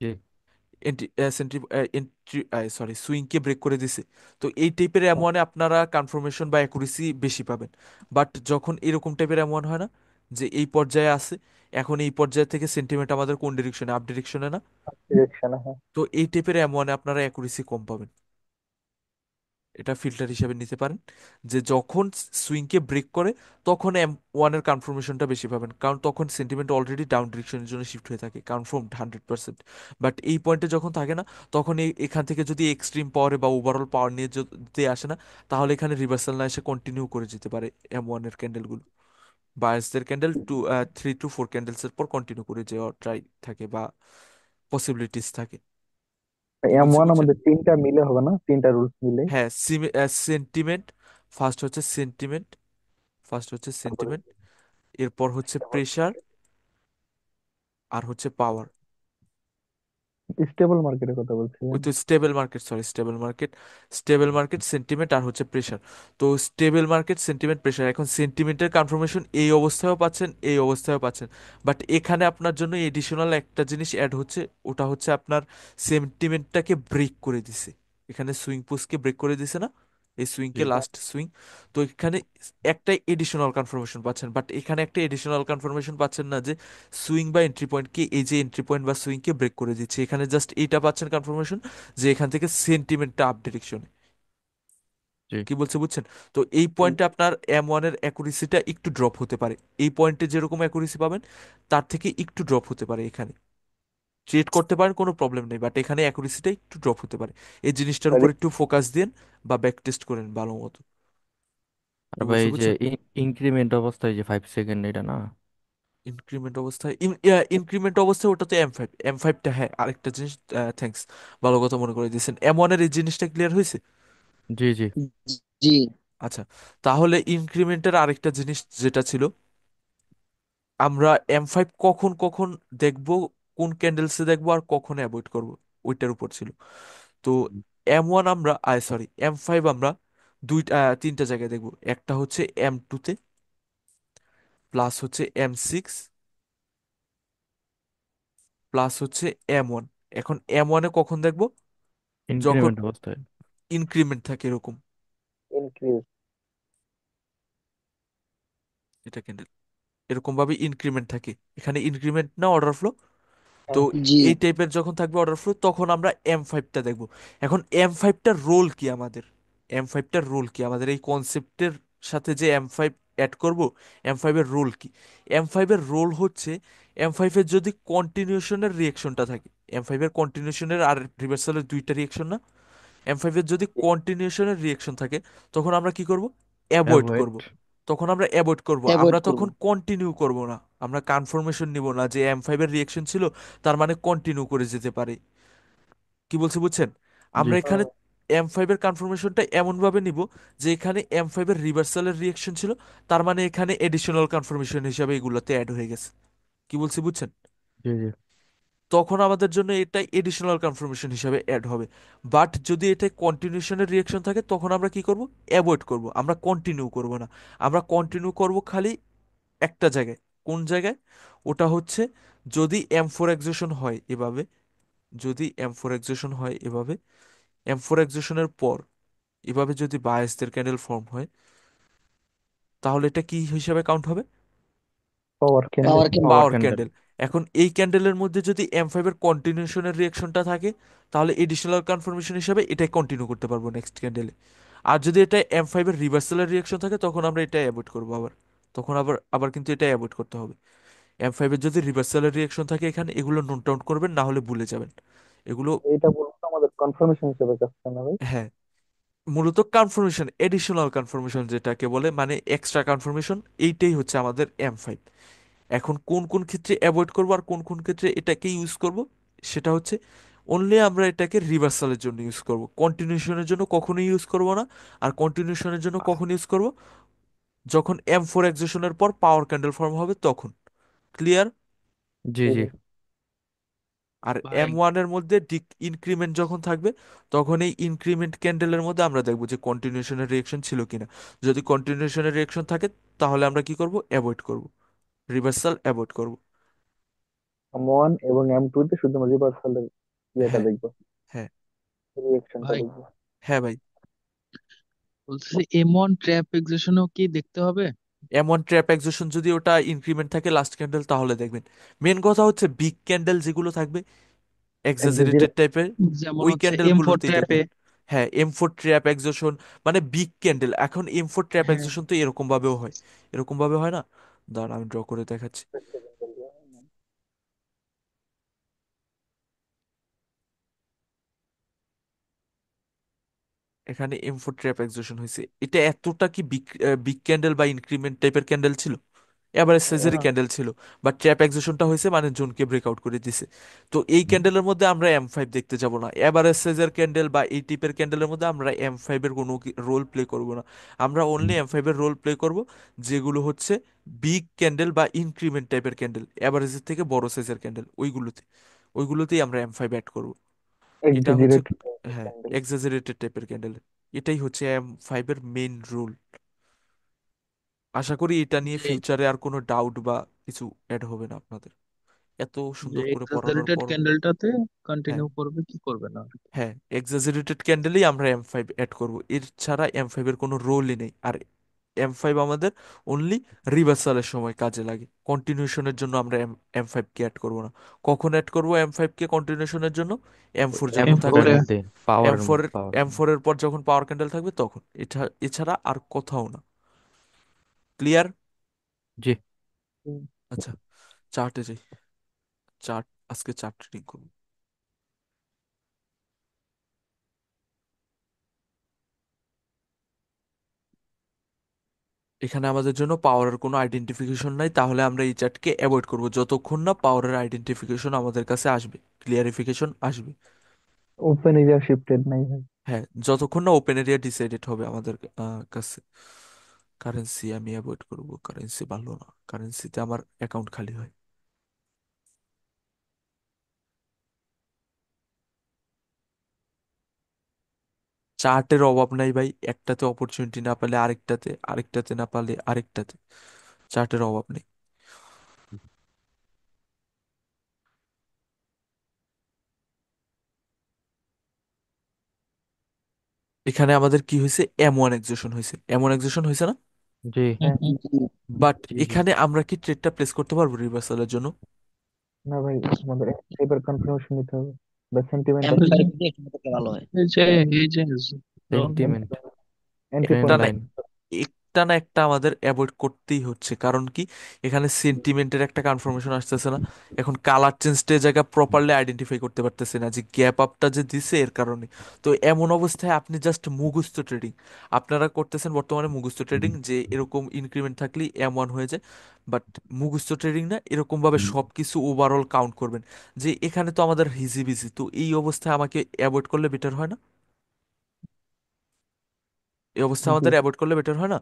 জি এন্ট্রি এন্ট্রি, সরি, সুইংকে ব্রেক করে দিছে, তো এই টাইপের M1-এ আপনারা কনফার্মেশন বা অ্যাকুরেসি বেশি পাবেন। বাট যখন এরকম টাইপের M1 হয় না, যে এই পর্যায়ে আছে, এখন এই পর্যায়ে থেকে সেন্টিমেন্ট আমাদের কোন ডিরেকশনে, আপ ডিরেকশনে না, ডিরেকশন, হ্যাঁ। তো এই টাইপের M1-এ আপনারা অ্যাকুরেসি কম পাবেন। এটা ফিল্টার হিসেবে নিতে পারেন, যে যখন সুইংকে ব্রেক করে তখন M1 এর কনফার্মেশনটা বেশি পাবেন, কারণ তখন সেন্টিমেন্ট অলরেডি ডাউন ডিরেকশনের জন্য শিফট হয়ে থাকে, কনফার্ম 100%। বাট এই পয়েন্টে যখন থাকে না, তখন এখান থেকে যদি এক্সট্রিম পাওয়ারে বা ওভারঅল পাওয়ার নিয়ে যদি আসে না, তাহলে এখানে রিভার্সাল না এসে কন্টিনিউ করে যেতে পারে M1 এর ক্যান্ডেলগুলো। বায়ার্সদের ক্যান্ডেল 3 to 4 ক্যান্ডেলসের পর কন্টিনিউ করে যাওয়ার ট্রাই থাকে বা পসিবিলিটিস থাকে। কি এম বলছি ওয়ান বুঝছেন? আমাদের তিনটা মিলে হবে না, তিনটা রুলস মিলে? হ্যাঁ, সেন্টিমেন্ট, ফার্স্ট হচ্ছে সেন্টিমেন্ট, তারপরে এরপর হচ্ছে প্রেসার, আর হচ্ছে পাওয়ার। স্টেবল মার্কেটের কথা বলছিলেন? ওই তো stable market, sorry, stable market sentiment আর হচ্ছে প্রেসার। তো স্টেবল মার্কেট সেন্টিমেন্ট প্রেসার, এখন সেন্টিমেন্টের কনফার্মেশন এই অবস্থায়ও পাচ্ছেন, এই অবস্থায়ও পাচ্ছেন, বাট এখানে আপনার জন্য এডিশনাল একটা জিনিস অ্যাড হচ্ছে, ওটা হচ্ছে আপনার সেন্টিমেন্টটাকে ব্রেক করে দিছে, এখানে সুইং পোস্টকে ব্রেক করে দিছে না, এই জি সুইংকে, লাস্ট সুইং। তো এখানে একটা এডিশনাল কনফার্মেশন পাচ্ছেন, বাট এখানে একটা এডিশনাল কনফার্মেশন পাচ্ছেন না যে সুইং বা এন্ট্রি পয়েন্টকে, এই যে এন্ট্রি পয়েন্ট বা সুইংকে ব্রেক করে দিচ্ছে, এখানে জাস্ট এইটা পাচ্ছেন কনফার্মেশন, যে এখান থেকে সেন্টিমেন্টটা আপ ডিরেকশনে। জি কি বলছে বুঝছেন? তো এই পয়েন্টে আপনার M1 এর অ্যাকুরেসিটা একটু ড্রপ হতে পারে, এই পয়েন্টে যেরকম অ্যাকুরেসি পাবেন তার থেকে একটু ড্রপ হতে পারে, এখানে ট্রেড করতে পারেন, কোনো প্রবলেম নেই, বাট এখানে অ্যাকুরেসিটা একটু ড্রপ হতে পারে। এই জিনিসটার উপর তাহলে একটু ফোকাস দিন বা ব্যাক টেস্ট করেন ভালো মতো। আর কি ভাই বলছে এই যে বুঝছেন? ইনক্রিমেন্ট অবস্থায় যে 5 সেকেন্ড এটা না? ইনক্রিমেন্ট অবস্থায় ওটা তো M5টা, হ্যাঁ, আরেকটা জিনিস, থ্যাঙ্কস, ভালো কথা মনে করে দিয়েছেন, M1 এর এই জিনিসটা ক্লিয়ার হয়েছে। জি জি জি। আচ্ছা, তাহলে ইনক্রিমেন্টের আরেকটা জিনিস যেটা ছিল, আমরা M5 কখন কখন দেখবো, কোন ক্যান্ডেলসে দেখবো আর কখন অ্যাভয়েড করব, ওইটার উপর ছিল। তো M1 আমরা, সরি, M5 আমরা তিনটা জায়গায় দেখবো, একটা হচ্ছে M2-তে, প্লাস হচ্ছে M6, প্লাস হচ্ছে M1। এখন M1-এ কখন দেখবো? যখন ইনক্রিমেন্ট অবস্থায়। ইনক্রিমেন্ট থাকে এরকম, ইনক্রিজ। এটা ক্যান্ডেল এরকম ভাবে ইনক্রিমেন্ট থাকে, এখানে ইনক্রিমেন্ট না অর্ডার ফ্লো, তো হ্যাঁ। জি। এই টাইপের যখন থাকবে অর্ডার ফ্লো, তখন আমরা M5টা দেখব। এখন M5টার রোল কি আমাদের, M5টার রোল কি আমাদের এই কনসেপ্টের সাথে যে M5 অ্যাড করব, M5 এর রোল কি? M5 এর রোল হচ্ছে, M5 এর যদি কন্টিনিউশনের রিয়েকশনটা থাকে, M5 এর কন্টিনিউশনের আর রিভার্সালের দুইটা রিয়েকশন না, M5 এর যদি কন্টিনিউশনের রিয়েকশন থাকে, তখন আমরা কি করব? Avoid avoid. করব। তখন আমরা অ্যাভয়েড করব, আমরা অ্যাভয়েড করব। তখন কন্টিনিউ করব না। আমরা কনফার্মেশন নিব না যে M5 এর রিয়েকশন ছিল, তার মানে কন্টিনিউ করে যেতে পারে। কি বলছি বুঝছেন? জি আমরা এখানে M5 এর কনফার্মেশনটা এমন ভাবে নিব যে এখানে M5 এর রিভার্সালের রিয়েকশন ছিল, তার মানে এখানে এডিশনাল কনফার্মেশন হিসাবে এগুলোতে অ্যাড হয়ে গেছে। কি বলছি বুঝছেন? জি জি তখন আমাদের জন্য এটা এডিশনাল কনফার্মেশন হিসাবে অ্যাড হবে। বাট যদি এটা কন্টিনিউশনের রিয়েকশন থাকে, তখন আমরা কি করব? অ্যাভয়েড করব, আমরা কন্টিনিউ করব না। আমরা কন্টিনিউ করব খালি একটা জায়গায়। কোন জায়গায়? ওটা হচ্ছে যদি M4 এক্সেশন হয় এভাবে, যদি M4 এক্সেশন হয় এভাবে, M4 এক্সেশনের পর এভাবে যদি বায়াসদের ক্যান্ডেল ফর্ম হয়, তাহলে এটা কি হিসাবে কাউন্ট হবে? পাওয়ার ক্যান্ডেল। পাওয়ার ক্যান্ডেল। পাওয়ার পাওয়ার ক্যান্ডেল। ক্যান্ডেল। এখন এই ক্যান্ডেলের মধ্যে যদি M5 এর কন্টিনিউশনের রিয়েকশনটা থাকে, তাহলে এডিশনাল কনফার্মেশন হিসাবে এটাই কন্টিনিউ করতে পারবো নেক্সট ক্যান্ডেলে। আর যদি এটা M5 এর রিভার্সালের রিয়েকশন থাকে, তখন আমরা এটা অ্যাভয়েড করবো আবার। তখন আবার আবার কিন্তু এটা অ্যাভয়েড করতে হবে। M5 এর যদি রিভার্সালের রিয়েকশন থাকে এখানে, এগুলো নোট ডাউন করবেন, না হলে ভুলে যাবেন এগুলো। এটা বলতে আমাদের কনফার্মেশন হিসেবে কাজ করে না ভাই? হ্যাঁ, মূলত কনফার্মেশন, এডিশনাল কনফার্মেশন যেটাকে বলে, মানে এক্সট্রা কনফার্মেশন, এইটাই হচ্ছে আমাদের M5। এখন কোন কোন ক্ষেত্রে অ্যাভয়েড করব আর কোন কোন ক্ষেত্রে এটাকে ইউজ করব, সেটা হচ্ছে অনলি আমরা এটাকে রিভার্সালের জন্য ইউজ করব, কন্টিনিউশনের জন্য কখনোই ইউজ করব না। আর কন্টিনিউশনের জন্য কখন ইউজ করব? যখন M4 এক্সেশনের পর পাওয়ার ক্যান্ডেল ফর্ম হবে তখন। ক্লিয়ার? জি জি জি জি। আর ভাই M1 এর মধ্যে ইনক্রিমেন্ট যখন থাকবে, তখন এই ইনক্রিমেন্ট ক্যান্ডেলের মধ্যে আমরা দেখবো যে কন্টিনিউশনের রিয়েকশন ছিল কিনা। যদি কন্টিনিউশনের রিয়েকশন থাকে, তাহলে আমরা কি করব? অ্যাভয়েড করব, রিভার্সাল অ্যাভয়েড করব। M1 এবং M2 তে শুধুমাত্র রিভার্সালের ইয়েটা হ্যাঁ, দেখবো, হ্যাঁ, রিয়েকশনটা ভাই দেখবো। হ্যাঁ ভাই। বলতেছি M1 ট্র্যাপ এক্সেশনও কি দেখতে হবে? M1 ট্র্যাপ এক্সেশন যদি ওটা ইনক্রিমেন্ট থাকে লাস্ট ক্যান্ডেল, তাহলে দেখবেন। মেন কথা হচ্ছে বিগ ক্যান্ডেল যেগুলো থাকবে এক্সাজারেটেড এক্সাজারেট। টাইপের, যেমন ওই হচ্ছে M4 ক্যান্ডেলগুলোতেই ট্র্যাপে। দেখবেন। হ্যাঁ, M4 ট্র্যাপ এক্সেশন মানে বিগ ক্যান্ডেল। এখন M4 ট্র্যাপ হ্যাঁ এক্সেশন তো এরকম ভাবেও হয়, এরকম ভাবে হয় না? দাঁড়ান আমি ড্র করে দেখাচ্ছি। এখানে M4 ট্র্যাপ এক্সেশন হয়েছে, এটা এতটা কি বিগ বিগ ক্যান্ডেল বা ইনক্রিমেন্ট টাইপের ক্যান্ডেল ছিল? এভারেজ সাইজেরই না, ক্যান্ডেল ছিল, বাট ট্র্যাপ এক্সেশনটা হয়েছে মানে জোনকে ব্রেকআউট করে দিছে। তো এই ক্যান্ডেলের মধ্যে আমরা M5 দেখতে যাব না। এভারেজ সাইজের ক্যান্ডেল বা এই টাইপের ক্যান্ডেলের মধ্যে আমরা M5 এর কোনো রোল প্লে করব না। আমরা অনলি M5 এর রোল প্লে করব যেগুলো হচ্ছে বিগ ক্যান্ডেল বা ইনক্রিমেন্ট টাইপের ক্যান্ডেল, এভারেজের থেকে বড় সাইজের ক্যান্ডেল, ওইগুলোতেই আমরা M5 অ্যাড করব। এটা হচ্ছে, এক্সাজারেটেড হ্যাঁ, ক্যান্ডেল। এক্সাজারেটেড টাইপের ক্যান্ডেল। এটাই হচ্ছে M5 এর মেইন রুল। আশা করি এটা নিয়ে যে ফিউচারে আর কোনো ডাউট বা কিছু অ্যাড হবে না আপনাদের, এত যে সুন্দর করে পড়ানোর এক্সাজারেটেড পর। ক্যান্ডেলটাতে হ্যাঁ, কন্টিনিউ করবে কি করবে না আর কি। হ্যাঁ, এক্সাজারেটেড ক্যান্ডেলেই আমরা M5 অ্যাড করব, এর ছাড়া M5 এর কোনো রোলই নেই। আর M5 আমাদের অনলি রিভার্সালের সময় কাজে লাগে, কন্টিনিউশনের জন্য আমরা M5 কে অ্যাড করব না। কখন অ্যাড করব M5 কে কন্টিনিউশনের জন্য? M4 যখন M4 থাকবে, এর M4 এ মধ্যে, পাওয়ারের M4 মধ্যে, এর পাওয়ার। M4 এর পর যখন পাওয়ার ক্যান্ডেল থাকবে তখন। এটা এছাড়া আর কোথাও না। ক্লিয়ার? জি আচ্ছা, চার্টে যাই। চার্ট, আজকে চার্ট রিডিং করব। এখানে আমাদের জন্য পাওয়ারের কোনো আইডেন্টিফিকেশন নাই, তাহলে আমরা এই চার্টকে অ্যাভয়েড করব যতক্ষণ না পাওয়ারের আইডেন্টিফিকেশন আমাদের কাছে আসবে, ক্লিয়ারিফিকেশন আসবে। ওপেন এরিয়া শিফটেড নাই ভাই। হ্যাঁ, যতক্ষণ না ওপেন এরিয়া ডিসাইডেড হবে আমাদের কাছে। কারেন্সি আমি অ্যাভয়েড করব, কারেন্সি ভালো না, কারেন্সিতে আমার অ্যাকাউন্ট খালি হয়। চার্টের অভাব নাই ভাই, একটাতে অপরচুনিটি না পেলে আরেকটাতে, আরেকটাতে না পারলে আরেকটাতে, চার্টের অভাব নেই। এখানে আমাদের কি হয়েছে? M1 এক্সেশন হয়েছে, M1 এক্সেশন হয়েছে না? জি হ্যাঁ। বাট জি জি এখানে আমরা কি ট্রেডটা প্লেস করতে পারবো রিভার্সালের জন্য? না ভাই, আমাদের এবার কনফার্মেশন নিতে হবে বা সেন্টিমেন্ট আছে। M5 দিয়ে খেলা থেকে ভালো হয়। এই যে এই যে zone সেন্টিমেন্ট এন্ট্রি একটা ট্রেন্ড পয়েন্ট না, লাইন। একটা না একটা আমাদের অ্যাভয়েড করতেই হচ্ছে, কারণ কি এখানে সেন্টিমেন্টের একটা কনফার্মেশন আসতেছে না। এখন কালার চেঞ্জটা জায়গা প্রপারলি আইডেন্টিফাই করতে পারতেছে না যে গ্যাপ আপটা যে দিছে এর কারণে। তো এমন অবস্থায় আপনি জাস্ট মুখস্থ ট্রেডিং আপনারা করতেছেন বর্তমানে, মুখস্থ ট্রেডিং যে এরকম ইনক্রিমেন্ট থাকলেই M1 হয়ে যায়। বাট মুখস্থ ট্রেডিং না, এরকম ভাবে সবকিছু ওভারঅল কাউন্ট করবেন যে এখানে তো আমাদের হিজিবিজি, তো এই অবস্থায় আমাকে অ্যাভয়েড করলে বেটার হয় না? এই অবস্থায় জি। আমাদের অ্যাভয়েড করলে বেটার হয় না?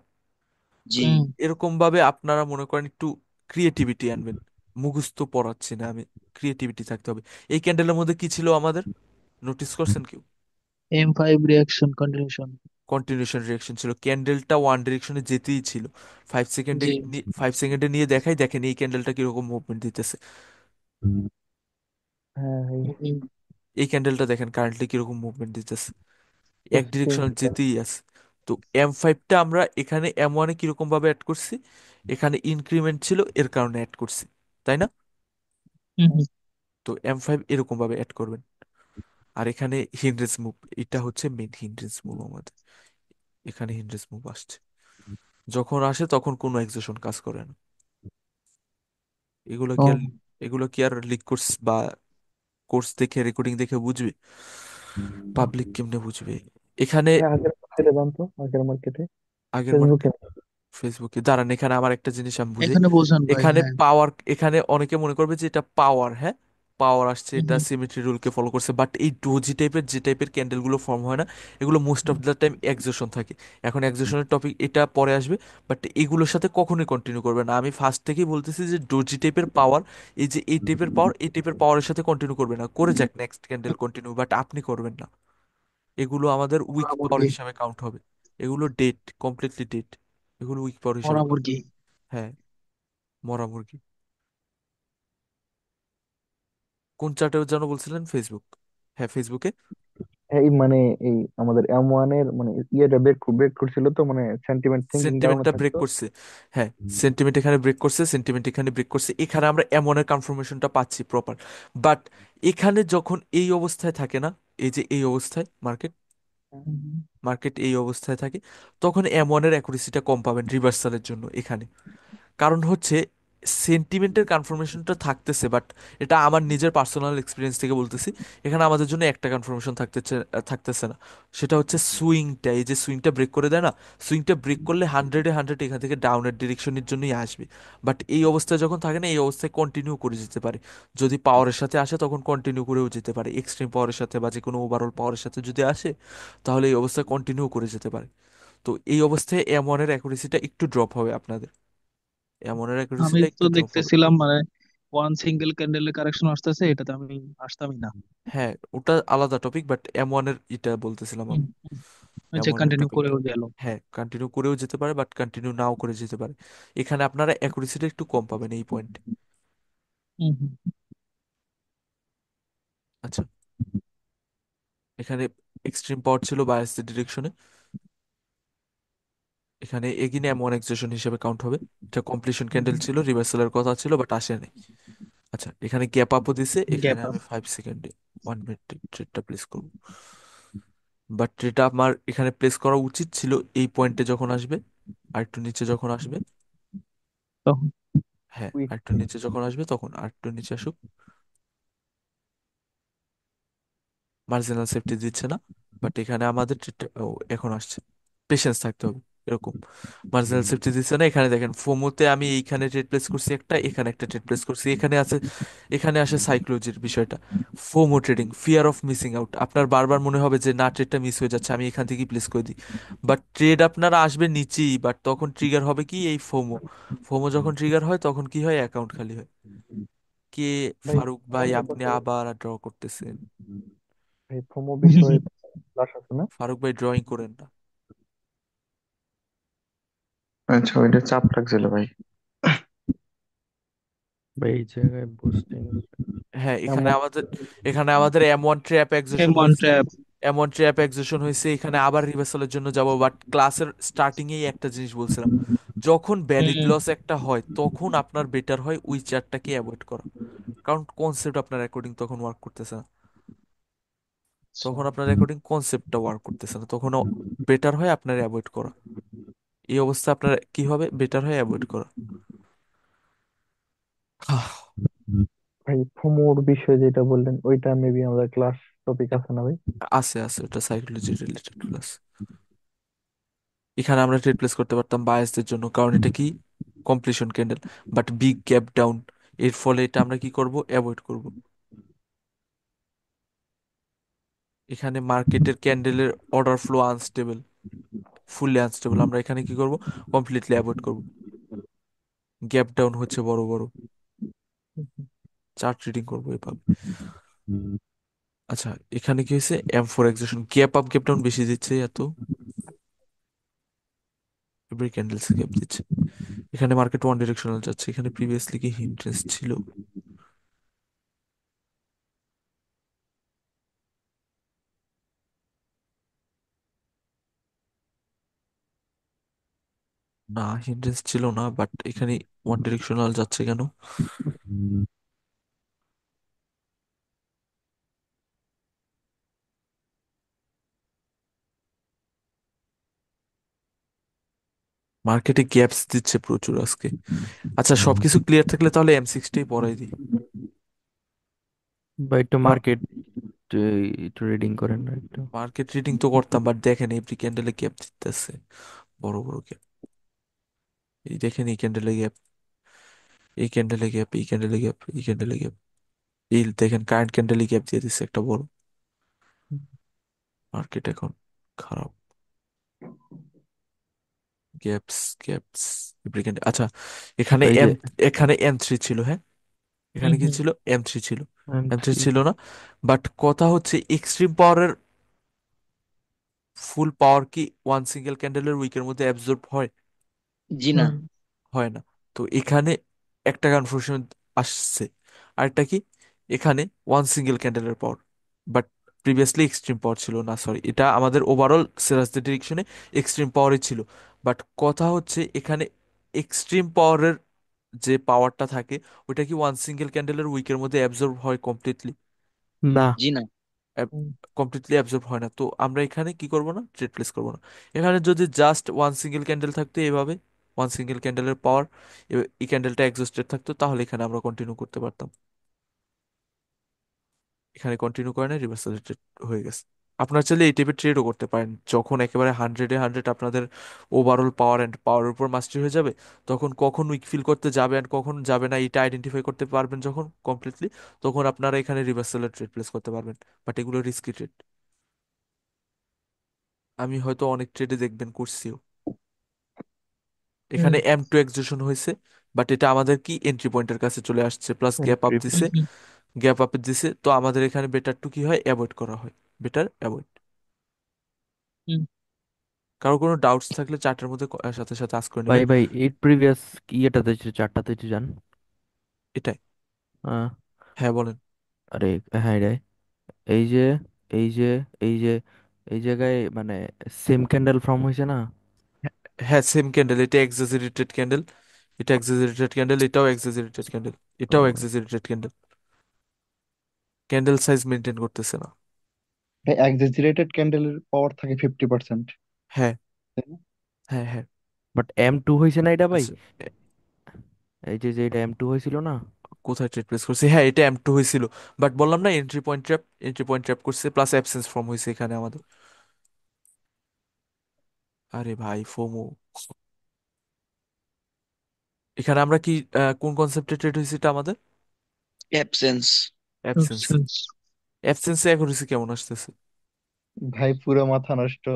তো জি। হুম। এরকম ভাবে আপনারা মনে করেন একটু ক্রিয়েটিভিটি আনবেন। মুখস্থ পড়াচ্ছি না আমি, ক্রিয়েটিভিটি থাকতে হবে। এই ক্যান্ডেলের মধ্যে কি ছিল আমাদের, নোটিস করছেন কেউ? M5 reaction continuation. Continuation reaction ছিল, ক্যান্ডেলটা ওয়ান ডিরেকশনে যেতেই ছিল। 5 সেকেন্ডে, জি। 5 সেকেন্ডে নিয়ে দেখাই, দেখেন এই ক্যান্ডেলটা কিরকম মুভমেন্ট দিতেছে। হ্যাঁ ভাই, হুম। এই ক্যান্ডেলটা দেখেন কারেন্টলি কিরকম মুভমেন্ট দিতেছে, এক বুঝতেই ডিরেকশন পারছি। যেতেই আছে। তো M5টা আমরা এখানে M1-এ কিরকম ভাবে অ্যাড করছি, এখানে ইনক্রিমেন্ট ছিল এর কারণে অ্যাড করছি, তাই না? হুম। হুম। তো M5 এরকম ভাবে অ্যাড করবেন। আর এখানে হিন্ড্রেন্স মুভ, এটা হচ্ছে মেন হিন্ড্রেন্স মুভ আমাদের। এখানে হিন্ড্রেন্স মুভ আসছে, যখন আসে তখন কোনো এক্সেশন কাজ করে না। এগুলো ও। কি আর এগুলো কি আর লিক কোর্স বা কোর্স দেখে রেকর্ডিং দেখে বুঝবে? পাবলিক কেমনে বুঝবে? এখানে ভাই আগের মার্কেটে যান তো, আগের মার্কেটে আগের ফেসবুকে। মার্কেট, ফেসবুকে দাঁড়ান, এখানে আমার একটা জিনিস আমি বুঝি। এখানে বোঝান ভাই, এখানে হ্যাঁ। পাওয়ার, এখানে অনেকে মনে করবে যে এটা পাওয়ার, হ্যাঁ পাওয়ার আসছে, হুম। এটা হুম। সিমেট্রি রুলকে ফলো করছে, বাট এই ডোজি টাইপের যে টাইপের ক্যান্ডেল গুলো ফর্ম হয় না, এগুলো মোস্ট অফ দ্য টাইম এক্সজশন থাকে। এখন এক্সজশনের টপিক এটা পরে আসবে, বাট এগুলোর সাথে কখনোই কন্টিনিউ করবে না। আমি ফার্স্ট থেকেই বলতেছি যে ডোজি টাইপের পাওয়ার, এই যে এই টাইপের পাওয়ার, এই টাইপের পাওয়ারের সাথে কন্টিনিউ করবে না, করে যাক নেক্সট ক্যান্ডেল কন্টিনিউ, বাট আপনি করবেন না। এগুলো আমাদের উইক মরা পাওয়ার মুরগি। হিসাবে কাউন্ট হবে। এগুলো ডেট, কমপ্লিটলি ডেট, এগুলো উইক পাওয়ার মরা হিসাবে কাউন্ট মুরগি। হবে। হ্যাঁ, মরা মুরগি। কোন চার্টে যেন বলছিলেন, ফেসবুক? হ্যাঁ ফেসবুকে এই মানে এই আমাদের M1 এর মানে ইয়েটা ব্রেক ব্রেক করছিল তো, মানে সেন্টিমেন্ট থিঙ্কিং ডাউনে সেন্টিমেন্টটা ব্রেক থাকতো। করছে। হ্যাঁ, সেন্টিমেন্ট এখানে ব্রেক করছে, সেন্টিমেন্ট এখানে ব্রেক করছে, এখানে আমরা এমনের কনফার্মেশনটা পাচ্ছি প্রপার। বাট এখানে যখন এই অবস্থায় থাকে না, এই যে এই অবস্থায় মার্কেট, হুম। মার্কেট এই অবস্থায় থাকে, তখন M1-এর অ্যাকুরেসিটা কম পাবেন রিভার্সালের জন্য এখানে। কারণ হচ্ছে সেন্টিমেন্টের কনফার্মেশনটা থাকতেছে, বাট এটা আমার নিজের পার্সোনাল এক্সপিরিয়েন্স থেকে বলতেছি, এখানে আমাদের জন্য একটা কনফার্মেশন থাকতেছে না। সেটা হচ্ছে সুইংটা, এই যে সুইংটা ব্রেক করে দেয় না, সুইংটা ব্রেক করলে 100-এ 100 এখান থেকে ডাউনের ডিরেকশনের জন্যই আসবে। বাট এই অবস্থায় যখন থাকে না, এই অবস্থায় কন্টিনিউ করে যেতে পারে। যদি পাওয়ারের সাথে আসে তখন কন্টিনিউ করেও যেতে পারে, এক্সট্রিম পাওয়ারের সাথে বা যে কোনো ওভারঅল পাওয়ারের সাথে যদি আসে, তাহলে এই অবস্থায় কন্টিনিউ করে যেতে পারে। তো এই অবস্থায় M1-এর অ্যাকুরেসিটা একটু ড্রপ হবে আপনাদের, এমনের আমি অ্যাকুরেসিটা তো একটু ড্রপ হবে। দেখতেছিলাম মানে ওয়ান সিঙ্গেল ক্যান্ডেলে কারেকশন আসতেছে, এটাতে আমি আসতামই না। হ্যাঁ ওটা আলাদা টপিক, বাট M1-এর এটা বলতেছিলাম হুম। আমি, হুম। আচ্ছা, M1-এর কন্টিনিউ টপিকটা। করেও গেল। হ্যাঁ কন্টিনিউ করেও যেতে পারে, বাট কন্টিনিউ নাও করে যেতে পারে। এখানে আপনারা অ্যাকুরেসিটা একটু কম পাবেন এই পয়েন্টে। হুম। হুম। আচ্ছা, এখানে এক্সট্রিম পাওয়ার ছিল বায়াসের ডিরেকশনে, এখানে এগিনে M1 এক্সেশন হিসেবে কাউন্ট হবে। এটা কমপ্লিশন ক্যান্ডেল ছিল, রিভার্সালের কথা ছিল বাট আসেনি। আচ্ছা, এখানে গ্যাপ আপও দিছে, এখানে গ্যাপ আপ। আমি 5 সেকেন্ডে 1 মিনিট ট্রেডটা প্লেস করব। বাট ট্রেডটা আমার এখানে প্লেস করা উচিত ছিল এই পয়েন্টে যখন আসবে, আর একটু নিচে যখন আসবে। তখন। হ্যাঁ, উইক। আর একটু নিচে যখন আসবে তখন, আর একটু নিচে আসুক। মার্জিনাল সেফটি দিচ্ছে না, বাট এখানে আমাদের এখন আসছে, পেশেন্স থাকতে হবে এরকম। মার্জিনাল সেফটি দিচ্ছে না, এখানে দেখেন ফোমোতে আমি এইখানে ট্রেড প্লেস করছি একটা, এখানে একটা ট্রেড প্লেস করছি, এখানে আছে, এখানে আসে সাইকোলজির বিষয়টা। FOMO trading, fear of missing out, আপনার বারবার মনে হবে যে না ট্রেডটা মিস হয়ে যাচ্ছে, আমি এখান থেকেই প্লেস করে দিই। বাট ট্রেড আপনারা আসবে নিচেই, বাট তখন ট্রিগার হবে কি এই ফোমো। ফোমো যখন ট্রিগার হয় তখন কি হয়, অ্যাকাউন্ট খালি হয়। কে? ভাই ফারুক ভাই, আমার আপনি ব্যাপারে, আবার ড্র করতেছেন। ভাই ফোমো বিষয়ে ক্লাস আছে না? ফারুক ভাই ড্রয়িং করেন না। আচ্ছা, ওইটা চাপ রাখছিল ভাই। ভাই এই জায়গায় বুস্টিং। হ্যাঁ, এখানে এমন আমাদের, এখানে আমাদের M1 ট্র্যাপ এক্সেশন M1 হয়েছে, ট্র্যাপ। M1 ট্র্যাপ এক্সেশন হয়েছে, এখানে আবার রিভার্সালের জন্য যাব। বাট ক্লাসের স্টার্টিং এই একটা জিনিস বলছিলাম, যখন ভ্যালিড হুম। লস একটা হয় তখন আপনার বেটার হয় ওই চার্টটাকে অ্যাভয়েড করা, কারণ কনসেপ্ট আপনার অ্যাকর্ডিং তখন ওয়ার্ক করতেছে না। আচ্ছা। তখন আপনার অ্যাকর্ডিং কনসেপ্টটা ওয়ার্ক করতেছে না, তখন বেটার হয় আপনার অ্যাভয়েড করা। এই অবস্থা আপনার কি হবে, বেটার হয় অ্যাভয়েড করা। আহ, ভাই ফোমোর বিষয়ে যেটা বললেন ওইটা মেবি আমাদের ক্লাস টপিক আছে না ভাই? আছে আছে, ওটা সাইকোলজি রিলেটেড ক্লাস। এখানে আমরা ট্রেড প্লেস করতে পারতাম বায়াসদের জন্য, কারণ এটা কি completion candle, but big gap down, এর ফলে এটা আমরা কি করব, অ্যাভয়েড করব। এখানে মার্কেটের ক্যান্ডেলের order flow unstable, fully unstable, আমরা এখানে কি করব, কমপ্লিটলি অ্যাভয়েড করব। গ্যাপ ডাউন হচ্ছে বড় বড়, চার্ট রিডিং করবো এভাবে। আচ্ছা, এখানে কি হয়েছে, M4 accession, gap up gap down বেশি দিচ্ছে এত, এভরি ক্যান্ডেলস গ্যাপ দিচ্ছে। এখানে মার্কেট ওয়ান ডিরেকশনাল যাচ্ছে, এখানে প্রিভিয়াসলি কি হিন্ট্রেস্ট ছিল? না, হিন্ট্রেস্ট ছিল না, বাট এখানে ওয়ান ডিরেকশনাল যাচ্ছে কেন? মার্কেটে গ্যাপস দিচ্ছে প্রচুর আজকে। আচ্ছা, সবকিছু ক্লিয়ার থাকলে তাহলে M6টাই পড়াই দিই। বা একটু মার্কেট একটু রিডিং করেন না একটু। মার্কেট রিডিং তো করতাম, বাট দেখেন এভরি ক্যান্ডেলে গ্যাপ দিতেছে, বড় বড় গ্যাপ। এই দেখেন, এই ক্যান্ডেলে গ্যাপ, এই ক্যান্ডেলে গ্যাপ, এই ক্যান্ডেলে গ্যাপ, এই ক্যান্ডেলে গ্যাপ, এই দেখেন কারেন্ট ক্যান্ডেলে গ্যাপ দিয়ে দিচ্ছে একটা বড়। মার্কেট এখন খারাপ, গ্যাপস গ্যাপস, এভরি ক্যান্ডেল। আচ্ছা, এখানে এই যে এখানে M3 ছিল, হ্যাঁ, হুম এখানে কি হুম ছিল, M3 ছিল, M3 M3 ছিল না। বাট কথা হচ্ছে এক্সট্রিম পাওয়ারের ফুল পাওয়ার কি ওয়ান সিঙ্গেল ক্যান্ডেলের উইকের মধ্যে অ্যাবজর্ব হয়? জি না। হুম হয় না। তো এখানে একটা কনফিউশন আসছে, আরেকটা কি, এখানে ওয়ান সিঙ্গেল ক্যান্ডেলের power, but previously extreme power ছিল না, সরি, এটা আমাদের ওভারঅল সেরাসদের ডিরেকশনে এক্সট্রিম পাওয়ারই ছিল। বাট কথা হচ্ছে এখানে এক্সট্রিম পাওয়ারের যে পাওয়ারটা থাকে, ওইটা কি ওয়ান সিঙ্গেল ক্যান্ডেলের উইকের মধ্যে অ্যাবজর্ব হয় কমপ্লিটলি? না। জি না। হুম কমপ্লিটলি অ্যাবজর্ব হয় না। তো আমরা এখানে কি করব না, ট্রেড প্লেস করব না। এখানে যদি জাস্ট ওয়ান সিঙ্গেল ক্যান্ডেল থাকতো এভাবে, ওয়ান সিঙ্গেল ক্যান্ডেলের পাওয়ার, এই ক্যান্ডেলটা এক্সস্টেড থাকতো, তাহলে এখানে আমরা কন্টিনিউ করতে পারতাম। এখানে কন্টিনিউ করে না, রিভার্সাল ট্রেড হয়ে গেছে। আপনারা চাইলে এই টাইপের ট্রেডও করতে পারেন, যখন একেবারে 100-এ 100 আপনাদের ওভারঅল পাওয়ার অ্যান্ড পাওয়ারের উপর মাস্টারি হয়ে যাবে, তখন কখন উইক ফিল করতে যাবে অ্যান্ড কখন যাবে না এটা আইডেন্টিফাই করতে পারবেন যখন কমপ্লিটলি, তখন আপনারা এখানে রিভার্সালের ট্রেড প্লেস করতে পারবেন। বাট এগুলো রিস্কি ট্রেড, আমি হয়তো অনেক ট্রেডে দেখবেন করছিও। হুম এখানে M2 এক্সিকিউশন হয়েছে, বাট এটা আমাদের কি এন্ট্রি পয়েন্টের কাছে চলে আসছে, প্লাস গ্যাপ আপ এন্ট্রি দিছে, হুম হুম গ্যাপ আপ দিছে, তো আমাদের এখানে বেটার টু কি হয়, অ্যাভয়েড করা হয়, বেটার অ্যাভয়েড। হুম। কারো কোনো ডাউটস থাকলে চার্টের মধ্যে সাথে সাথে আস্ক করে ভাই নেবেন। ভাই এই প্রিভিয়াস ইয়েটাতে চারটাতে যান। এটাই, আহ, হ্যাঁ বলেন। আরে হ্যাঁ রে, এই যে এই যে এই যে এই জায়গায় মানে সেম ক্যান্ডেল ফর্ম হয়েছে না? হ্যাঁ, সেম ক্যান্ডেল, এটা এক্সাজারেটেড ক্যান্ডেল, এটা এক্সাজারেটেড ক্যান্ডেল, এটাও এক্সাজারেটেড ক্যান্ডেল, এটাও ও, exaggerated candle, candle size maintain করতেছে না। এক্সাজারেটেড ক্যান্ডেলের পাওয়ার থাকে 50%, হ্যাঁ তাই না? হ্যাঁ হ্যাঁ। বাট M2 হয়েছে না এটা ভাই? আচ্ছা, এই যে এটা M2 হয়েছিল না? কোথায় ট্রেড প্লেস করছে, হ্যাঁ এটা M2 হয়েছিল, বাট বললাম না entry point trap, entry point trap করছে, প্লাস অ্যাবসেন্স ফর্ম হয়েছে এখানে আমাদের। আরে ভাই ফোমো, এখানে আমরা কি কোন কনসেপ্টে ট্রেড হয়েছে এটা আমাদের? অ্যাবসেন্স। অ্যাবসেন্স। আচ্ছা অ্যাবসেন্সে অ্যাকুরেসি কেমন আসতেছে? ভাই পুরো মাথা নষ্ট।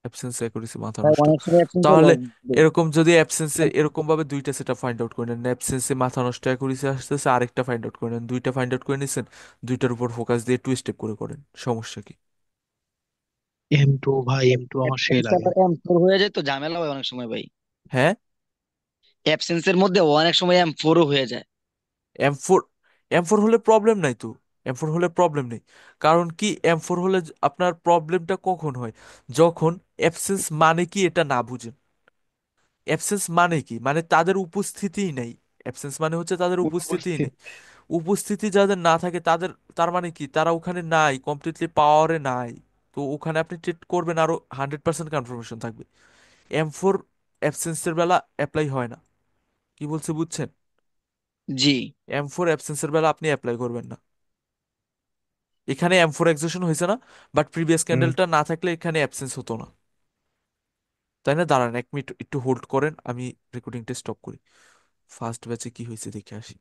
অ্যাবসেন্সে অ্যাকুরেসি মাথা ভাই নষ্ট। অনেক সময় অ্যাবসেন্সে তাহলে লস। এরকম যদি অ্যাবসেন্সে এরকম ভাবে দুইটা সেটা ফাইন্ড আউট করে নেন, অ্যাবসেন্সে মাথা নষ্ট অ্যাকুরেসি আসতেছে, আরেকটা ফাইন্ড আউট করে নেন, দুইটা ফাইন্ড আউট করে নিছেন, দুইটার উপর ফোকাস দিয়ে টু স্টেপ করে করেন, সমস্যা কি? M2 ভাই, M2 আমার সেই অ্যাবসেন্সে লাগে। আবার M4 হয়ে যায় তো ঝামেলা হয় অনেক সময় ভাই। হ্যাঁ, অ্যাবসেন্সের মধ্যে অনেক সময় M4ও হয়ে যায়। M4, M4 হলে প্রবলেম নাই তো, M4 হলে প্রবলেম নেই। কারণ কি, M4 হলে আপনার প্রবলেমটা কখন হয়, যখন অ্যাবসেন্স মানে কি এটা না বুঝেন। অ্যাবসেন্স মানে কি, মানে তাদের উপস্থিতিই নেই। অ্যাবসেন্স মানে হচ্ছে তাদের উপস্থিতিই উপস্থিত। নেই। উপস্থিতি যাদের না থাকে তাদের, তার মানে কি তারা ওখানে নাই, কমপ্লিটলি পাওয়ারে নাই। তো ওখানে আপনি ট্রিট করবেন, আরো 100% কনফার্মেশন থাকবে। M4 অ্যাবসেন্সের বেলা অ্যাপ্লাই হয় না। কি বলছে বুঝছেন? জি। M4 অ্যাবসেন্সের বেলা আপনি অ্যাপ্লাই করবেন না। এখানে M4 এক্সেশন হয়েছে না, বাট প্রিভিয়াস হুম। ক্যান্ডেলটা না থাকলে এখানে অ্যাবসেন্স হতো না, তাই না? দাঁড়ান 1 মিনিট একটু হোল্ড করেন, আমি রেকর্ডিংটা স্টপ করি, ফার্স্ট ব্যাচে কি হয়েছে দেখে আসি।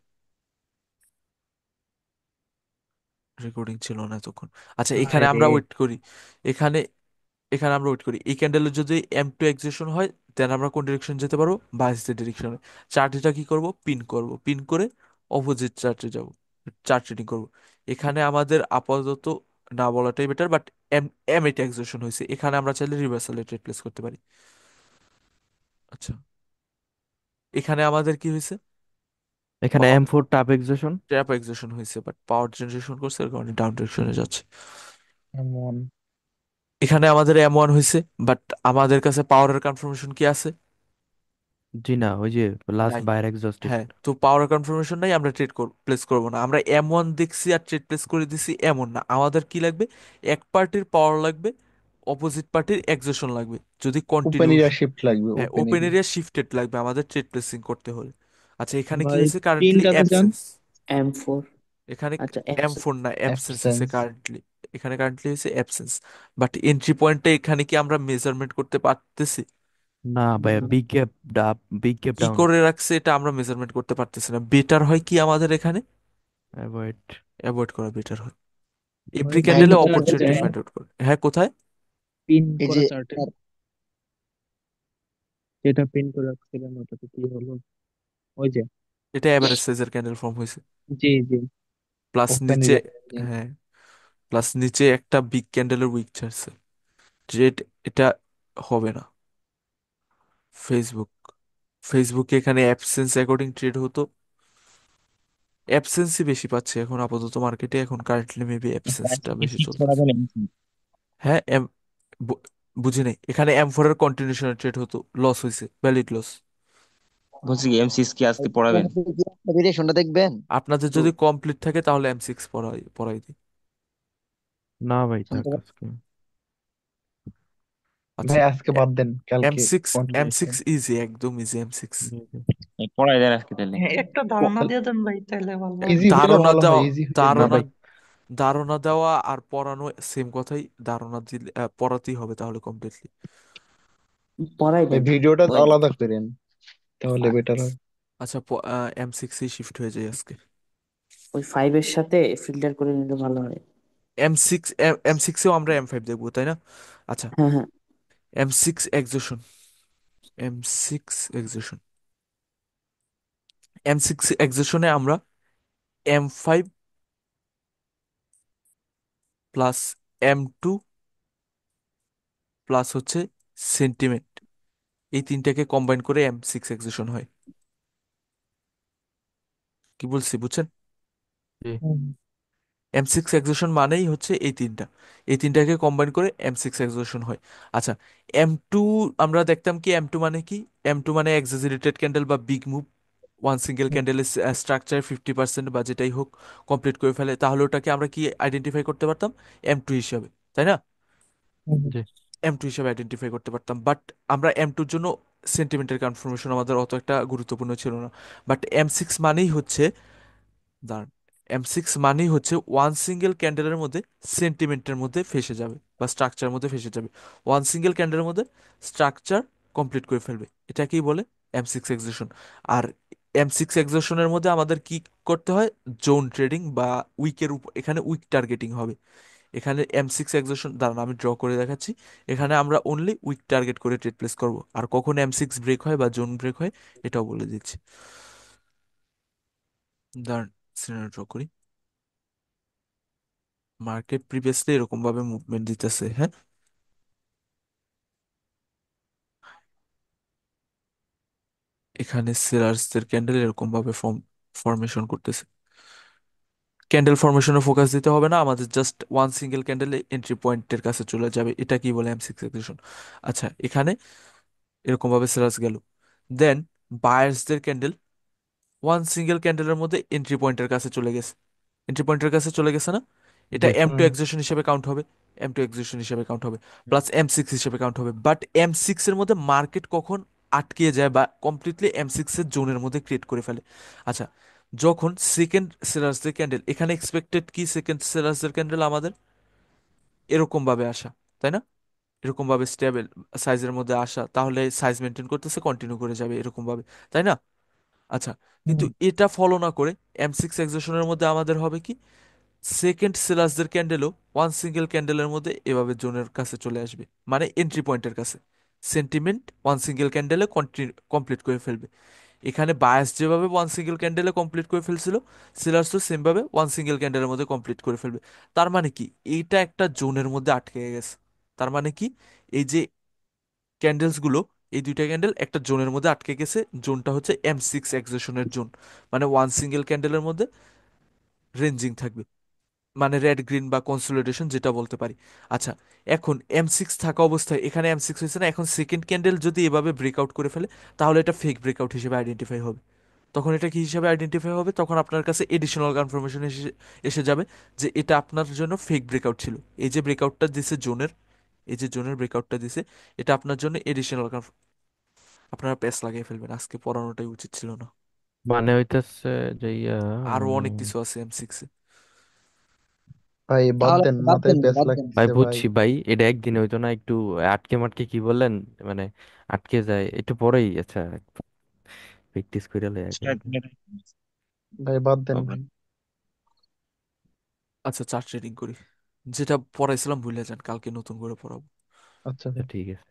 রেকর্ডিং ছিল না তখন। আচ্ছা, এখানে হায় রে। আমরা ওয়েট করি। এখানে এখানে আমরা ওয়েট করি, এই ক্যান্ডেলের যদি M2 এক্সেশন হয়, দেন আমরা কোন ডিরেকশন যেতে পারবো? বাইশের ডিরেকশনে। চার্টটা কি করব? পিন করব, পিন করে অপোজিট চার্টে যাব, চার্ট রিডিং করব। এখানে আমাদের আপাতত না বলাটাই বেটার, বাট এম এম এটা এক্সেশন হয়েছে, এখানে আমরা চাইলে রিভার্সালে ট্রেড প্লেস করতে পারি। আচ্ছা, এখানে আমাদের কি হয়েছে? এখানে M4 টাপ এক্সেশন। ট্র্যাপ এক্সেশন হয়েছে, বাট পাওয়ার জেনারেশন করছে, এর কারণে ডাউন ডিরেকশনে যাচ্ছে। এমন। এখানে আমাদের M1 হয়েছে, বাট আমাদের কাছে পাওয়ারের কনফার্মেশন কি আছে? জি না, ওই যে লাস্ট নাই। Buyer exhausted. হ্যাঁ, তো পাওয়ার কনফার্মেশন নাই, আমরা ট্রেড প্লেস করবো না। আমরা M1 দেখছি আর ট্রেড প্লেস করে দিছি এমন না, আমাদের কি লাগবে? এক পার্টির পাওয়ার লাগবে, অপোজিট পার্টির এক্সেশন লাগবে, যদি ওপেন কন্টিনিউ। এরিয়া শিফট লাগবে, হ্যাঁ, open open area. Area shifted লাগবে আমাদের ট্রেড প্লেসিং করতে হলে। আচ্ছা, এখানে কি ভাই হয়েছে? কারেন্টলি তিনটাতে যান। অ্যাবসেন্স। M4। এখানে আচ্ছা M4 না, অ্যাবসেন্স হয়েছে অ্যাবসেন্স। কারেন্টলি। এখানে কারেন্টলি হয়েছে অ্যাবসেন্স, বাট এন্ট্রি পয়েন্টটা এখানে কি আমরা মেজারমেন্ট করতে পারতেছি? না ভাইয়া, big gap up, big gap কি ডাউন। করে রাখছে এটা আমরা মেজারমেন্ট করতে পারতেছি না। বেটার হয় কি আমাদের এখানে অ্যাভয়েড। অ্যাভয়েড করা বেটার হয়। ভাই এভরি পিন ক্যান্ডেলে করা আছে অপরচুনিটি ফাইন্ড আউট করে। হ্যাঁ, কোথায়? পিন এই করা যে চার্টে, যেটা পিন করে রাখছিলেন ওটাতে কি হলো? ওই যে, এটা এভারেজ সাইজের ক্যান্ডেল ফর্ম হয়েছে, জি জি। প্লাস ওপেন নিচে। এরিয়া। হ্যাঁ, প্লাস নিচে একটা বিগ ক্যান্ডেলের উইক ছাড়ছে। ট্রেড এটা হবে না। ফেসবুক ফেসবুকে এখানে অ্যাবসেন্স অ্যাকর্ডিং ট্রেড হতো, অ্যাবসেন্সই বেশি পাচ্ছে এখন আপাতত মার্কেটে, এখন কারেন্টলি মেবি অ্যাবসেন্সটা বেশি M6 চলতেছে। করাবেন M6। হ্যাঁ, বু- বুঝি নাই, এখানে M4 এর কন্টিনিউশনের ট্রেড হতো, লস হয়েছে, ভ্যালিড লস। বলছি কি এমসিএস কি আজকে পড়াবেন? ডিরেকশনটা দেখবেন আপনাদের একটু যদি কমপ্লিট থাকে তাহলে M6 পড়াই পড়াই দিই। না ভাই, থাক শুনতে পাচ্ছেন? আজকে। আচ্ছা, ভাই আজকে বাদ দেন, এম কালকে six M continuation. Six easy, একদম ইজি M6। জি, জি। পড়াই দেন আজকে তাহলে। হ্যাঁ, একটা ধারণা দিয়ে দেন ভাই, তাহলে ভালো হয়। ইজি হইলে ধারণা ভালো হয়, দেওয়া, ইজি হইলে না ধারণা ভাই, ধারণা দেওয়া আর পড়ানো সেম কথাই। ধারণা দিলে পড়াতেই হবে তাহলে কমপ্লিটলি। পড়াই ভাই দেন। ভিডিওটা ওই আলাদা করেন, তাহলে বেটার হয়। আচ্ছা, M6 শিফট হয়ে যায় আজকে। ওই 5 এর সাথে ফিল্টার করে নিলে ভালো হয়। M6এও আমরা M5 দেখবো, তাই না? আচ্ছা, হ্যাঁ হ্যাঁ। M6 এক্সেশন এম সিক্স এক্সেশন, M6 এক্সেশনে আমরা M5 প্লাস M2 প্লাস হচ্ছে সেন্টিমেন্ট, এই তিনটাকে কম্বাইন করে M6 এক্সেশন হয়। কি বলছি বুঝছেন? জি। হুম। M6 এক্সেশন মানেই হচ্ছে এই তিনটা, এই তিনটাকে কম্বাইন করে M6 এক্সেশন হয়। আচ্ছা, M2 আমরা দেখতাম কি, M2 মানে কি? M2 মানে এক্সাজারেটেড ক্যান্ডেল বা বিগ মুভ, ওয়ান সিঙ্গেল ক্যান্ডেলের স্ট্রাকচার 50% বা যেটাই হোক কমপ্লিট করে ফেলে, তাহলে ওটাকে আমরা কি আইডেন্টিফাই করতে পারতাম? M2 হিসাবে, তাই না? হুম। জি। M2 হিসাবে আইডেন্টিফাই করতে পারতাম, বাট আমরা M2-র জন্য সেন্টিমেন্টের কনফার্মেশন আমাদের অত একটা গুরুত্বপূর্ণ ছিল না। বাট M6 মানেই হচ্ছে, দাঁড়ান, M6 মানেই হচ্ছে ওয়ান সিঙ্গেল ক্যান্ডেলের মধ্যে সেন্টিমেন্টের মধ্যে ফেসে যাবে বা স্ট্রাকচারের মধ্যে ফেসে যাবে, ওয়ান সিঙ্গেল ক্যান্ডেলের মধ্যে স্ট্রাকচার কমপ্লিট করে ফেলবে, এটাকেই বলে M6 এক্সেশন। আর M6 এক্সেশনের মধ্যে আমাদের কি করতে হয়? জোন ট্রেডিং বা উইকের উপর, এখানে উইক টার্গেটিং হবে। এখানে M6 এক্সেশন, দাঁড়ান আমি ড্র করে দেখাচ্ছি। এখানে আমরা অনলি উইক টার্গেট করে ট্রেড প্লেস করব, আর কখন M6 ব্রেক হয় বা জোন ব্রেক হয় এটাও বলে দিচ্ছি। দাঁড়ান, সিনারি ড্র করি। মার্কেট প্রিভিয়াসলি এরকম ভাবে মুভমেন্ট দিতেছে, হ্যাঁ। এখানে সেলার্সদের ক্যান্ডেল এরকম ভাবে ফর্মেশন করতেছে। ক্যান্ডেল ফর্মেশনে ফোকাস দিতে হবে না আমাদের, জাস্ট ওয়ান সিঙ্গেল ক্যান্ডেলে এন্ট্রি পয়েন্টের কাছে চলে যাবে, এটা কি বলে M6 এক্সেশন। আচ্ছা, এখানে এরকম ভাবে সেলার্স গেল, দেন বায়ার্সদের ক্যান্ডেল ওয়ান সিঙ্গেল ক্যান্ডেলের মধ্যে এন্ট্রি পয়েন্টের কাছে চলে গেছে, এন্ট্রি পয়েন্টের কাছে চলে গেছে না? এটা জি। M2 এক্সেশন হিসেবে কাউন্ট হবে, M2 এক্সেশন হিসেবে কাউন্ট হবে, প্লাস M6 হিসেবে কাউন্ট হবে। বাট M6 এর মধ্যে মার্কেট কখন আটকে যায় বা কমপ্লিটলি M6 এর জোনের মধ্যে ক্রিয়েট করে ফেলে। আচ্ছা, যখন সেকেন্ড সেলার্সদের ক্যান্ডেল, এখানে এক্সপেক্টেড কি সেকেন্ড সেলার্সদের ক্যান্ডেল আমাদের এরকম ভাবে আসা, তাই না? এরকম ভাবে স্টেবল সাইজের মধ্যে আসা, তাহলে সাইজ মেনটেন করতেছে, কন্টিনিউ করে যাবে এরকম ভাবে, তাই না? আচ্ছা, কিন্তু হুম। এটা ফলো না করে M6 এক্সেশনের মধ্যে আমাদের হবে কি, সেকেন্ড সেলার্সদের ক্যান্ডেলও ওয়ান সিঙ্গেল ক্যান্ডেলের মধ্যে এভাবে জোনের কাছে চলে আসবে, মানে এন্ট্রি পয়েন্টের কাছে। সেন্টিমেন্ট ওয়ান সিঙ্গেল ক্যান্ডেলে কমপ্লিট করে ফেলবে। এখানে বায়াস যেভাবে ওয়ান সিঙ্গেল ক্যান্ডেলে কমপ্লিট করে ফেলছিল, সেলার্সও সেম ভাবে ওয়ান সিঙ্গেল ক্যান্ডেলের মধ্যে কমপ্লিট করে ফেলবে। তার মানে কি, এইটা একটা জোনের মধ্যে আটকে গেছে। তার মানে কি, এই যে ক্যান্ডেলস গুলো, এই দুইটা ক্যান্ডেল একটা জোনের মধ্যে আটকে গেছে। জোনটা হচ্ছে M6 এক্সেশনের জোন, মানে ওয়ান সিঙ্গেল ক্যান্ডেলের মধ্যে রেঞ্জিং থাকবে, মানে রেড গ্রিন বা কনসোলিডেশন যেটা বলতে পারি। আচ্ছা, এখন M6 থাকা অবস্থায় এখানে M6 হয়েছে না, এখন সেকেন্ড ক্যান্ডেল যদি এভাবে ব্রেকআউট করে ফেলে, তাহলে এটা ফেক ব্রেকআউট হিসেবে আইডেন্টিফাই হবে। তখন এটা কি হিসাবে আইডেন্টিফাই হবে, তখন আপনার কাছে এডিশনাল কনফার্মেশন এসে এসে যাবে যে এটা আপনার জন্য ফেক ব্রেকআউট ছিল। এই যে ব্রেকআউটটা দিছে জোনের, এই যে জোনের ব্রেকআউটটা দিছে, এটা আপনার জন্য এডিশনাল। আপনারা প্যাচ লাগিয়ে ফেলবেন, আজকে পড়ানোটাই উচিত ছিল না। মানে হইতেছে যে আরো অনেক কিছু আছে M6 এ। ভাই বাদ তাহলে দেন, বাদ মাথায় দেন প্যাচ বাদ দেন। ভাই লাগতেছে ভাই। বুঝছি ভাই, এটা একদিন হইতো না, একটু আটকে মাটকে কি বললেন, মানে আটকে যায় একটু পরেই। আচ্ছা, প্র্যাকটিস করে লই আগে। ভাই বাদ দেন প্রবলেম। ভাই। আচ্ছা, চার্ট ট্রেডিং করি, যেটা পড়াইছিলাম ভুলে যান, কালকে নতুন করে পড়াবো। আচ্ছা আচ্ছা, ভাই। ঠিক আছে।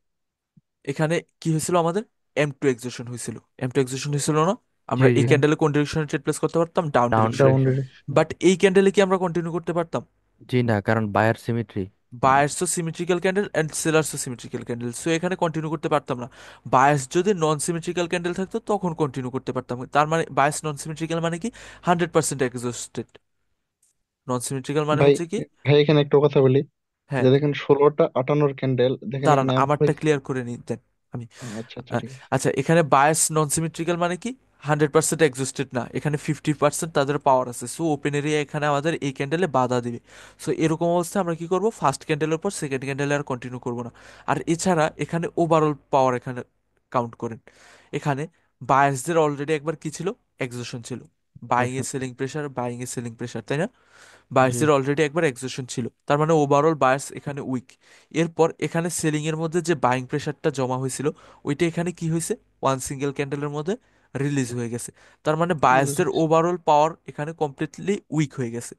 এখানে কি হয়েছিল আমাদের, M2 এক্সেশন হয়েছিল। M2 এক্সেশন হয়েছিল না, জি আমরা জি। এই ক্যান্ডেলে কোন ডিরেকশনে ট্রেড প্লেস করতে পারতাম, ডাউন ডাউন ডিরেকশনে। Down direction. ডিরেকশন। বাট এই ক্যান্ডেলে কি আমরা কন্টিনিউ করতে পারতাম? জি না, কারণ বায়ার সিমেট্রি। বায়ার্সও সিমেট্রিক্যাল ক্যান্ডেল অ্যান্ড সেলার্সও সিমেট্রিক্যাল ক্যান্ডেল, সো এখানে কন্টিনিউ করতে পারতাম না। বায়াস যদি নন সিমেট্রিক্যাল ক্যান্ডেল থাকতো তখন কন্টিনিউ করতে পারতাম। তার মানে বায়াস নন সিমেট্রিক্যাল মানে কি, 100% এক্সস্টেড। নন সিমেট্রিক্যাল মানে ভাই, হচ্ছে কি, ভাই এখানে একটা কথা বলি, হ্যাঁ, যে দেখেন 16টা 58 ক্যান্ডেল, দেখেন দাঁড়ান এখানে এম আমারটা হয়েছে। ক্লিয়ার করে নিই দেন আমি। আচ্ছা আচ্ছা আহ, ঠিক আছে। আচ্ছা, এখানে বায়াস নন সিমেট্রিক্যাল মানে কি, 100% এক্সস্টেড না, এখানে 50% তাদের পাওয়ার আছে। সো ওপেন এরিয়া এখানে আমাদের এই ক্যান্ডেলে বাধা দিবে। সো এরকম অবস্থায় আমরা কি করব, ফার্স্ট ক্যান্ডেলের পর সেকেন্ড ক্যান্ডেলে আর কন্টিনিউ করব না। আর এছাড়া এখানে ওভারঅল পাওয়ার এখানে কাউন্ট করেন। এখানে বায়াসদের অলরেডি একবার কি ছিল, এক্সোশন ছিল। বাইং এ একশো। Selling pressure, buying a selling pressure, তাই না? জি। বায়ার্সের অলরেডি একবার এক্সোশন ছিল, তার মানে ওভারঅল বায়ার্স এখানে উইক। এরপর এখানে সেলিং এর মধ্যে যে বাইং প্রেশারটা জমা হয়েছিল, ওইটা এখানে কি হয়েছে, ওয়ান সিঙ্গেল ক্যান্ডেলের মধ্যে রিলিজ হয়ে গেছে। তার মানে বায়ার্সের বুঝেছি। ওভারঅল পাওয়ার এখানে কমপ্লিটলি উইক হয়ে গেছে।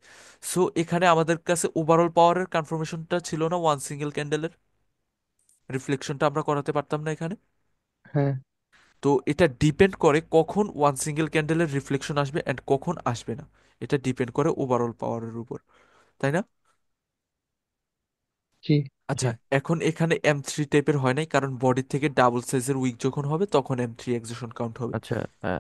সো এখানে আমাদের কাছে ওভারঅল পাওয়ারের কনফার্মেশনটা ছিল না, ওয়ান সিঙ্গেল ক্যান্ডেলের রিফ্লেকশনটা আমরা করাতে পারতাম না এখানে। হ্যাঁ। তো এটা ডিপেন্ড করে কখন ওয়ান সিঙ্গেল ক্যান্ডেলের রিফ্লেকশন আসবে অ্যান্ড কখন আসবে না। এটা ডিপেন্ড করে ওভারঅল পাওয়ারের উপর, তাই না? জি। জি। আচ্ছা, এখন এখানে M3 টাইপের হয় নাই, কারণ বডি থেকে ডাবল সাইজের উইক যখন হবে তখন M3 এক্সেশন কাউন্ট হবে। আচ্ছা, হ্যাঁ,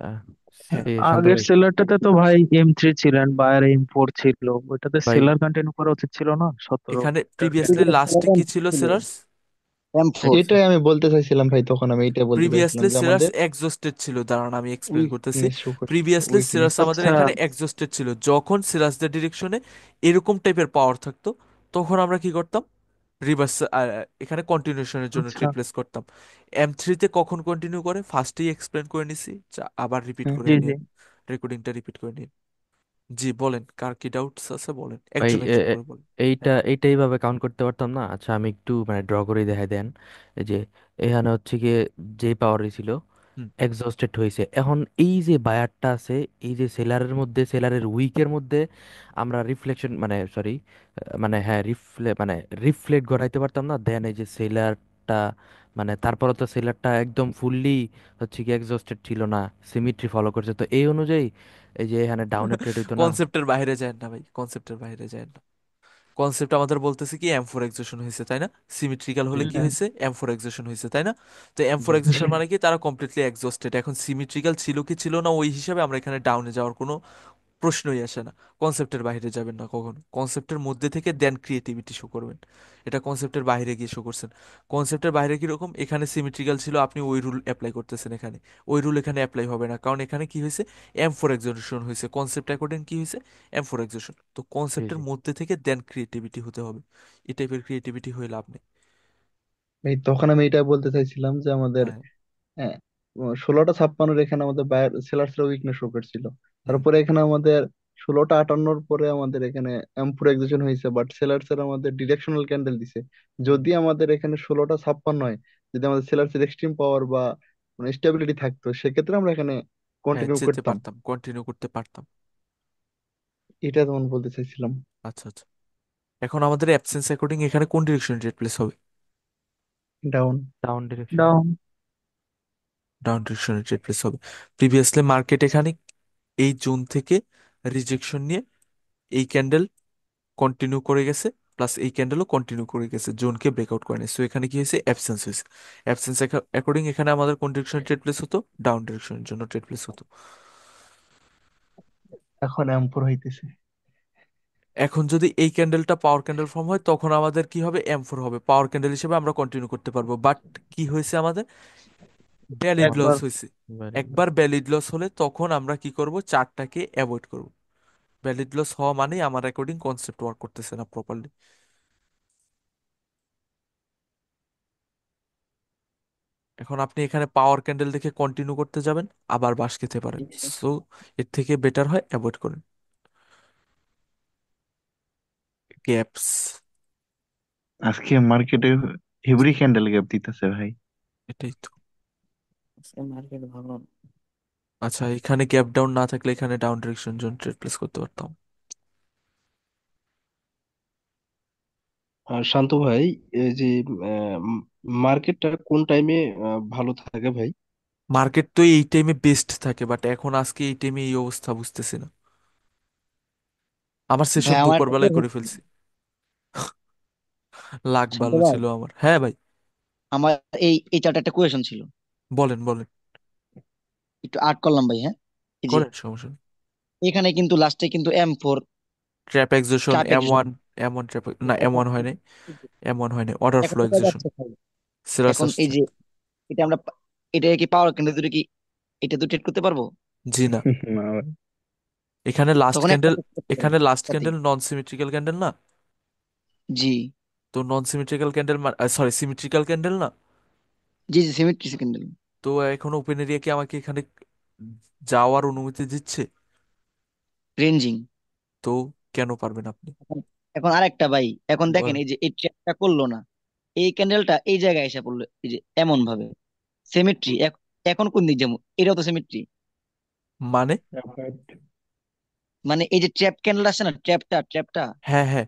শান্ত আগের ভাই। সেলারটাতে তো ভাই M3 ছিলেন, বায়ার M4 ছিল, ওইটাতে ভাই সেলার কন্টিনিউ করা উচিত ছিল না, 17 এখানে টার্গেট। প্রিভিয়াসলি লাস্টে কি ছিল সেলার্স, M4। আচ্ছা। এটাই আমি বলতে চাইছিলাম ভাই, তখন আমি এটাই বলতে চাইছিলাম প্রিভিয়াসলি যে সেলার্স আমাদের এক্সস্টেড ছিল। দাঁড়ান আমি এক্সপ্লেন করতেছি। উইকনেস শো করতেছে, প্রিভিয়াসলি উইকনেস। সেলার্স আমাদের আচ্ছা। এখানে এক্সস্টেড ছিল, যখন সেলার্সদের ডিরেকশনে এরকম টাইপের পাওয়ার থাকতো, তখন আমরা কি করতাম, রিভার্স, এখানে কন্টিনিউশনের জন্য আচ্ছা। ট্রেড প্লেস করতাম। M3 তে কখন কন্টিনিউ করে, ফার্স্টেই এক্সপ্লেন করে নিছি, আবার রিপিট হ্যাঁ। করে জি জি। নিন, রেকর্ডিংটা রিপিট করে নিন। জি বলেন, কার কি ডাউটস আছে বলেন, ভাই একজন একজন করে বলেন। হ্যাঁ। এইটা এইভাবে কাউন্ট করতে পারতাম না। আচ্ছা, আমি একটু মানে ড্র করে দেখাই দেন। এই যে এখানে হচ্ছে গিয়ে যে পাওয়ারই ছিল হুম। এক্সস্টেড হয়েছে। এখন এই যে বায়ারটা আছে, এই যে সেলারের মধ্যে, সেলারের উইকের মধ্যে আমরা রিফ্লেকশন মানে সরি, মানে হ্যাঁ মানে রিফ্লেক্ট ঘটাইতে পারতাম না। দেন এই যে সেলারটা, মানে তারপরে তো সেলারটা একদম ফুললি হচ্ছে কি এক্সস্টেড ছিল না, সিমিট্রি ফলো করছে, তো এই অনুযায়ী এই যে এখানে ডাউনে ট্রেড হইতো না। কনসেপ্টের বাইরে যায় না ভাই, কনসেপ্টের বাইরে যায় না। কনসেপ্ট আমাদের বলতেছে কি, M4 এক্সেশন হয়েছে, তাই না? সিমেট্রিক্যাল হলে হুম কি হুম। হ্যাঁ। হয়েছে, M4 এক্সেশন হয়েছে, তাই না? তো M4 জি। এক্সেশন জি। মানে কি, তারা কমপ্লিটলি এক্সস্টেড। এখন সিমেট্রিক্যাল ছিল কি ছিল না, ওই হিসাবে আমরা এখানে ডাউনে যাওয়ার কোনো প্রশ্নই আসে না। কনসেপ্টের বাইরে যাবেন না কখনো, কনসেপ্টের মধ্যে থেকে দেন ক্রিয়েটিভিটি শো করবেন। এটা কনসেপ্টের বাইরে গিয়ে শো করছেন। কনসেপ্টের বাইরে কিরকম, এখানে সিমেট্রিক্যাল ছিল, আপনি ওই রুল অ্যাপ্লাই করতেছেন এখানে, ওই রুল এখানে অ্যাপ্লাই হবে না, কারণ এখানে কি হয়েছে, M4 এক্সিকিউশন হয়েছে, কনসেপ্ট অ্যাকর্ডিং কি হয়েছে, M4 এক্সিকিউশন। তো জি কনসেপ্টের জি। মধ্যে থেকে দেন ক্রিয়েটিভিটি হতে হবে। এই টাইপের ক্রিয়েটিভিটি হয়ে লাভ নেই। ভাই তখন আমি এটা বলতে চাইছিলাম যে আমাদের হ্যাঁ। 16টা 56 এখানে আমাদের সেলার্স এর উইকনেস শো করছিল। হুম। তারপরে এখানে আমাদের 16টা 58 পরে আমাদের এখানে এম্পুর এক্সিশন হয়েছে, বাট সেলার্স এর আমাদের ডিরেকশনাল ক্যান্ডেল দিছে। হুম। যদি আমাদের এখানে 16টা 56 হয়, যদি আমাদের সেলার্স এর এক্সট্রিম পাওয়ার বা স্টেবিলিটি থাকতো, সেক্ষেত্রে আমরা এখানে হ্যাঁ, কন্টিনিউ যেতে করতাম। পারতাম, কন্টিনিউ করতে পারতাম। এটা তখন বলতে চাইছিলাম। আচ্ছা আচ্ছা, এখন আমাদের অ্যাবসেন্স অ্যাকর্ডিং এখানে কোন ডিরেকশন ট্রেড প্লেস হবে? Down. Down direction. Down. Down ডিরেকশনে ট্রেড প্লেস হবে। প্রিভিয়াসলি মার্কেট এখানে এই জোন থেকে রিজেকশন নিয়ে এই ক্যান্ডেল কন্টিনিউ করে গেছে, প্লাস এই ক্যান্ডেলও কন্টিনিউ করে গেছে, জোনকে ব্রেকআউট করে সো এখানে কি হয়েছে, অ্যাবসেন্স হয়েছে। অ্যাবসেন্স অ্যাকর্ডিং এখানে আমাদের কোন ডিরেকশনে ট্রেড প্লেস হতো? ডাউন ডিরেকশনের জন্য ট্রেড প্লেস হতো। এখন এম্পুর হইতেছে। এখন যদি এই ক্যান্ডেলটা পাওয়ার ক্যান্ডেল ফর্ম হয়, তখন আমাদের কি হবে, M4 হবে, পাওয়ার ক্যান্ডেল হিসেবে আমরা কন্টিনিউ করতে পারবো। বাট কি হয়েছে আমাদের, ভ্যালিড লস একবার হয়েছে। Valid loss. একবার ভ্যালিড লস হলে তখন আমরা কি করব, চার্টটাকে অ্যাভয়েড করব। ভ্যালিড লস হওয়া মানে আমার অ্যাকর্ডিং কনসেপ্ট ওয়ার্ক করতেছে না প্রপারলি। এখন আপনি এখানে পাওয়ার ক্যান্ডেল দেখে কন্টিনিউ করতে যাবেন, আবার বাঁশ খেতে পারেন। সো এর থেকে বেটার হয় অ্যাভয়েড করেন গ্যাপস। আজকে মার্কেটে হেভি ক্যান্ডেল গ্যাপ দিতেছে ভাই। এটাই তো। মার্কেট ভালো। আচ্ছা, এখানে গ্যাপ ডাউন না থাকলে এখানে down direction zone trade place করতে পারতাম। আর শান্ত ভাই, এই যে মার্কেটটা কোন টাইমে ভালো থাকে ভাই? মার্কেট তো এই টাইমে বেস্ট থাকে, বাট এখন আজকে এই টাইমে এই অবস্থা বুঝতেছি না। আমার সেশন ভাই আমার দুপুর একটা বেলায় করে question, ফেলছি। লাক শান্ত ভালো ভাই, ছিল আমার। হ্যাঁ ভাই, আমার এই চার্টে একটা কোয়েশন ছিল, বলেন বলেন। একটু আর্ট করলাম ভাই। হ্যাঁ, এই যে করেন, সমস্যা নেই। এখানে কিন্তু লাস্টে কিন্তু M4 trap accession chart M1, M1 trap, না M1 হয় নাই, M1 হয় নাই, অর্ডার এখন ফ্লো কোথায় এক্সেশন, যাচ্ছে ভাই? সেলার্স এখন এই আসছে। যে এটা আমরা এটা কি পাওয়ার কিন্তু দুটো কি এটা তো ট্রেড করতে পারবো? জি না, না ভাই। এখানে লাস্ট তখন একটা ক্যান্ডেল, কাজ করতে পারি এখানে লাস্ট একসাথেই। ক্যান্ডেল নন সিমেট্রিক্যাল ক্যান্ডেল না? জি তো non symmetrical candle, sorry symmetrical candle না? জি জি, সিমেট্রি সেকেন্ডারি তো এখন ওপেন এরিয়া কি আমাকে এখানে যাওয়ার অনুমতি দিচ্ছে? রেঞ্জিং। তো কেন পারবেন আপনি? এখন এখন আরেকটা ভাই, এখন দেখেন বলেন। এই যে এই ট্রেডটা করলো না, এই ক্যান্ডেলটা এই জায়গায় এসে পড়লো, এই যে এমন ভাবে সিমেট্রি। এখন কোন দিক যাবো, এটাও তো সিমেট্রি। মানে? মানে এই যে ট্র্যাপ ক্যান্ডেল আছে না, ট্র্যাপটা হ্যাঁ হ্যাঁ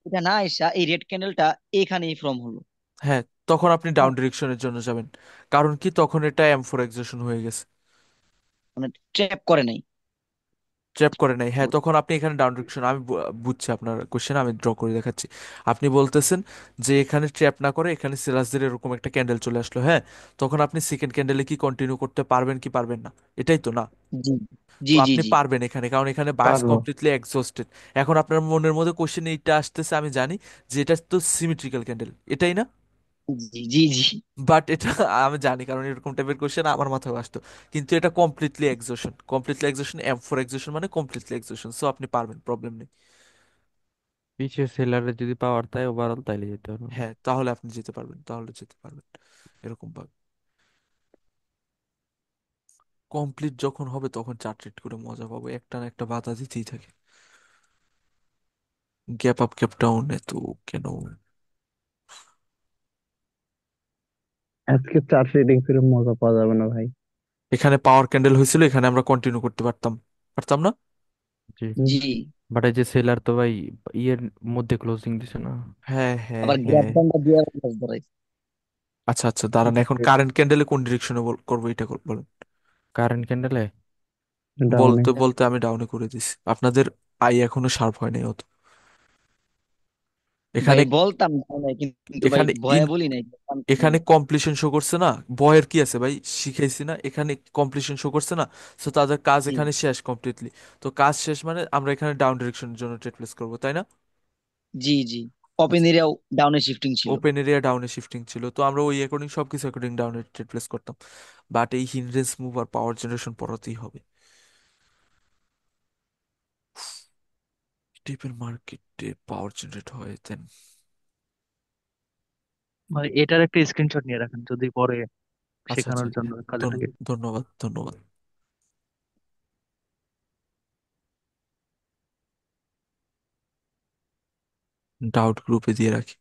এটা না এসা এই রেড ক্যান্ডেলটা এখানেই ফর্ম হলো। হ্যাঁ, তখন আপনি ডাউন ডিরেকশনের জন্য যাবেন। কারণ কি, তখন এটা M4 এক্সেশন হয়ে গেছে। মানে ট্র্যাপ করে নাই। ট্র্যাপ করে নাই, হ্যাঁ, তখন আপনি এখানে ডাউন ডিরেকশন, আমি বুঝছি আপনার কোশ্চেন, আমি ড্র করে দেখাচ্ছি। আপনি বলতেছেন যে এখানে ট্র্যাপ না করে এখানে সেলার্সদের এরকম একটা ক্যান্ডেল চলে আসলো, হ্যাঁ, তখন আপনি সেকেন্ড ক্যান্ডেলে কি কন্টিনিউ করতে পারবেন কি পারবেন না, এটাই তো না? জি তো জি জি আপনি জি পারবেন এখানে, কারণ এখানে বায়াস পারবো। Completely exhausted. এখন আপনার মনের মধ্যে কোশ্চেন এইটা আসতেছে, আমি জানি যে এটা তো সিমেট্রিক্যাল ক্যান্ডেল, এটাই না? জি জি জি। বাট এটা আমি জানি, কারণ এরকম টাইপের কোশ্চেন আমার মাথায় আসতো। কিন্তু এটা completely exhaustion, completely exhaustion, M4 exhaustion মানে কমপ্লিটলি এক্সোশন, সো আপনি পারবেন, প্রবলেম নেই। পিছিয়ে সেলারে যদি পাওয়ার তাই ওভারঅল তাইলে যেতে পারবো। হ্যাঁ, তাহলে আপনি যেতে পারবেন, তাহলে যেতে পারবেন এরকম ভাবে। কমপ্লিট যখন হবে তখন চার্ট রেট করে মজা পাবো, একটা না একটা বাধা দিতেই থাকে। গ্যাপ আপ গ্যাপ ডাউন এত কেন? আজকে চার্ট রিডিং ফিরে মজা পাওয়া যাবে না ভাই। এখানে পাওয়ার ক্যান্ডেল হয়েছিল, এখানে আমরা কন্টিনিউ করতে পারতাম, পারতাম না? জি। হুম। জি। বাট এই যে সেলার তো ভাই ইয়ের মধ্যে ক্লোজিং দিছে না। হ্যাঁ হ্যাঁ আবার গ্র্যাব হ্যাঁ। ডাউনটা দিয়ে ধরাইছে। আচ্ছা আচ্ছা, দাঁড়ান, এখন কারেন্ট ক্যান্ডেলে কোন ডিরেকশনে করবো এটা বলেন। কারেন্ট ক্যান্ডেলে ডাউনে। বলতে বলতে আমি ডাউনে করে দিছি, আপনাদের আই এখনো শার্প হয় নাই অত। ভাই এখানে, বলতাম না, কিন্তু ভাই এখানে ভয়ে বলি নাই। এখানে কমপ্লিশন শো করছে না, বয়ের কি আছে ভাই, শিখাইছি না, এখানে কমপ্লিশন শো করছে না। তো তাদের কাজ জি এখানে শেষ কমপ্লিটলি। তো কাজ শেষ মানে আমরা এখানে ডাউন ডিরেকশনের জন্য ট্রেড প্লেস করবো, তাই না? জি জি। ওপেন আচ্ছা, এরিয়াও ডাউনে শিফটিং ছিল। ওপেন এরিয়া ডাউনে শিফটিং ছিল, তো আমরা ওই অ্যাকর্ডিং সবকিছু অ্যাকর্ডিং ডাউনে ট্রেড প্লেস করতাম। বাট এই হিন্ড্রেন্স মুভ আর পাওয়ার জেনারেশন পড়াতেই হবে। ডিপের মার্কেটে পাওয়ার জেনারেট হয় দেন। ভাই এটার একটা স্ক্রিনশট নিয়ে রাখেন, যদি পরে আচ্ছা আচ্ছা, শেখানোর জন্য কাজে লাগে। ধন্যবাদ ধন্যবাদ। ডাউট গ্রুপে দিয়ে রাখি।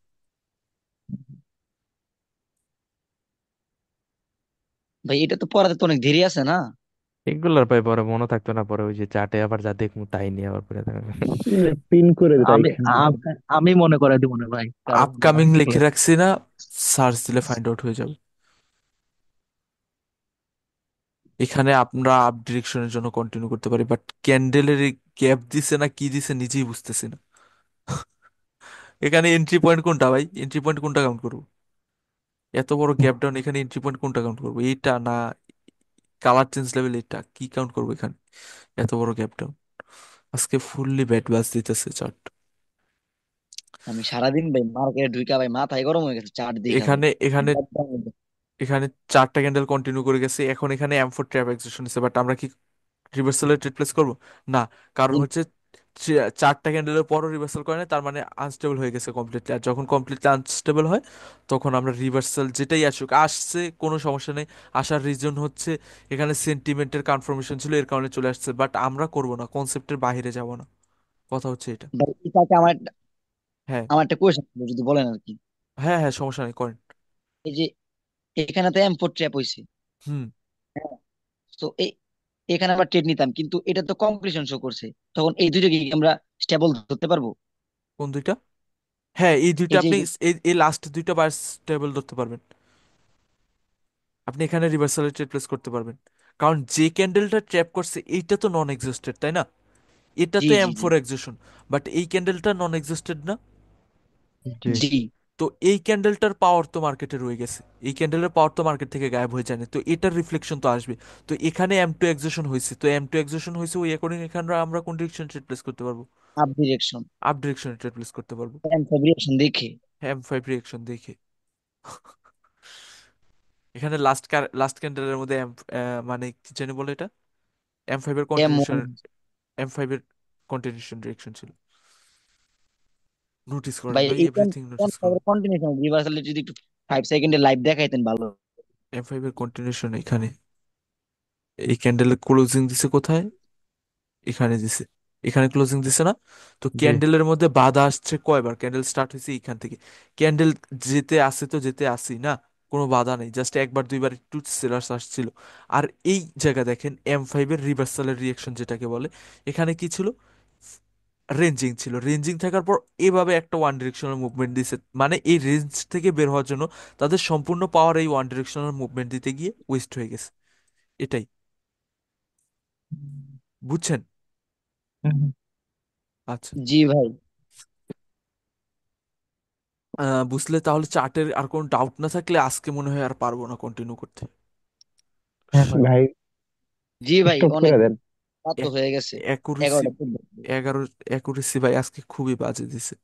ভাই এটা তো পড়াতে তো অনেক দেরি আছে না? এগুলোর ভাই পরে মনে থাকতো না, পরে ওই যে চাটে আবার যা দেখবো তাই নিয়ে আবার পরে পিন করে আমি রাখেন। আমি মনে করাই দিব না ভাই, কারণ আপকামিং দেখলে লিখে রাখছি না, সার্চ দিলে ফাইন্ড আউট হয়ে যাবে। এখানে আমরা আপ ডিরেকশনের জন্য কন্টিনিউ করতে পারি, বাট ক্যান্ডেলের গ্যাপ দিছে না কি দিছে নিজেই বুঝতেছি না। এখানে এন্ট্রি পয়েন্ট কোনটা ভাই? এন্ট্রি পয়েন্ট কোনটা কাউন্ট করবো? এত বড় গ্যাপ ডাউন, এখানে এন্ট্রি পয়েন্ট কোনটা কাউন্ট করবো? এইটা না কালার চেঞ্জ লেভেল, এটা কি কাউন্ট করবো এখানে? এত বড় গ্যাপ ডাউন। আজকে ফুললি ব্যাট বাজ দিতেছে চার্ট। আমি সারাদিন ভাই মার্কেটে ঢুইকা ভাই মাথায় গরম হয়ে গেছে চার্ট দেখা ভাই। এখানে এখানে একদম। এখানে চারটা ক্যান্ডেল কন্টিনিউ করে গেছে, এখন এখানে M4 ট্র্যাপ এক্সিস্টেন্স আছে, বাট আমরা কি রিভার্সালের ট্রেড প্লেস করবো? না, কারণ হচ্ছে চারটা ক্যান্ডেলের পরও রিভার্সাল করে না, তার মানে আনস্টেবল হয়ে গেছে কমপ্লিটলি। আর যখন কমপ্লিটলি আনস্টেবল হয় তখন আমরা রিভার্সাল যেটাই আসুক, আসছে কোনো সমস্যা নেই। আসার রিজন হচ্ছে এখানে সেন্টিমেন্টের কনফার্মেশন ছিল, এর কারণে চলে আসছে, বাট আমরা করব না, কনসেপ্টের বাইরে যাব না। কথা হচ্ছে এটা। ভাই এটাকে আমার হ্যাঁ আমার একটা কোয়েশ্চেন যদি বলেন আর কি। হ্যাঁ হ্যাঁ, সমস্যা নেই, করেন। এই যে এখানে তো M4 ট্র্যাপ হইছে, হুম। তো এই এখানে আমরা ট্রেড নিতাম, কিন্তু এটা তো কমপ্লিশন শো করছে, তখন এই দুইটা কি আমরা স্টেবল ধরতে পারবো? কোন দুইটা? হ্যাঁ, এই দুইটা এই যে আপনি, এই লাস্ট দুইটা বার স্টেবল ধরতে পারবেন। আপনি এখানে রিভার্সালের ট্রেড প্লেস করতে পারবেন, কারণ যে ক্যান্ডেলটা ট্র্যাপ করছে এইটা তো নন এক্সিস্টেড, তাই না? এটা জি তো জি জি M4 এক্সিস্টন, বাট এই ক্যান্ডেলটা নন এক্সিস্টেড না। জি। জি তো এই ক্যান্ডেলটার পাওয়ার তো মার্কেটে রয়ে গেছে, এই ক্যান্ডেলের পাওয়ার তো মার্কেট থেকে গায়েব হয়ে যায়নি, তো এটার রিফ্লেকশন তো আসবে। তো এখানে M2 এক্সিস্টন হয়েছে, তো M2 এক্সিস্টন হয়েছে, ওই অ্যাকর্ডিং এখানে আমরা কোন ডিরেকশন ট্রেড প্লেস করতে পারবো? আপ ডিরেকশন, আপ ডিরেকশনে ট্রেড প্লেস করতে পারবো। এম ফেব্রিয়েশন দেখে। M5 রিয়েকশন দেখে। এখানে লাস্ট ক্যান্ডেলের মধ্যে মানে কি জানি বলে এটা, M5 এর এম কন্টিনিউশন, M5 এর কন্টিনিউশন ডিরেকশন ছিল। নোটিস করেন ভাই ভাই, এই এভরিথিং নোটিস করেন। কন্টিনিউশন রিভার্সাল যদি একটু 5 সেকেন্ডে লাইভ দেখাইতেন ভালো। M5 এর কন্টিনিউশন এখানে, এই ক্যান্ডেলের ক্লোজিং দিছে কোথায়? এখানে দিছে, এখানে ক্লোজিং দিছে না? তো জি। ক্যান্ডেলের মধ্যে বাধা আসছে কয়বার? ক্যান্ডেল স্টার্ট হয়েছে এইখান থেকে, ক্যান্ডেল যেতে আসে তো যেতে আসি না, কোনো বাধা নেই, জাস্ট একবার দুইবার একটু সেলার্স আসছিল। আর এই জায়গা দেখেন M5 এর রিভার্সালের রিয়েকশন যেটাকে বলে, এখানে কি ছিল? রেঞ্জিং ছিল, রেঞ্জিং থাকার পর এভাবে একটা ওয়ান ডিরেকশনাল মুভমেন্ট দিছে, মানে এই রেঞ্জ থেকে বের হওয়ার জন্য তাদের সম্পূর্ণ পাওয়ার এই ওয়ান ডিরেকশনাল মুভমেন্ট দিতে গিয়ে ওয়েস্ট হয়ে গেছে। এটাই, বুঝছেন? আচ্ছা। জি ভাই। বুঝলে তাহলে চার্টের আর কোনো ডাউট না থাকলে আজকে মনে হয় আর পারবো না কন্টিনিউ করতে। হ্যাঁ ভাই। ভাই জি ভাই স্টপ অনেক করে দেন। রাত তো হয়ে গেছে। অ্যাকুরেসি, 11টা 14। 11 অ্যাকুরেসি ভাই আজকে খুবই বাজে দিছে।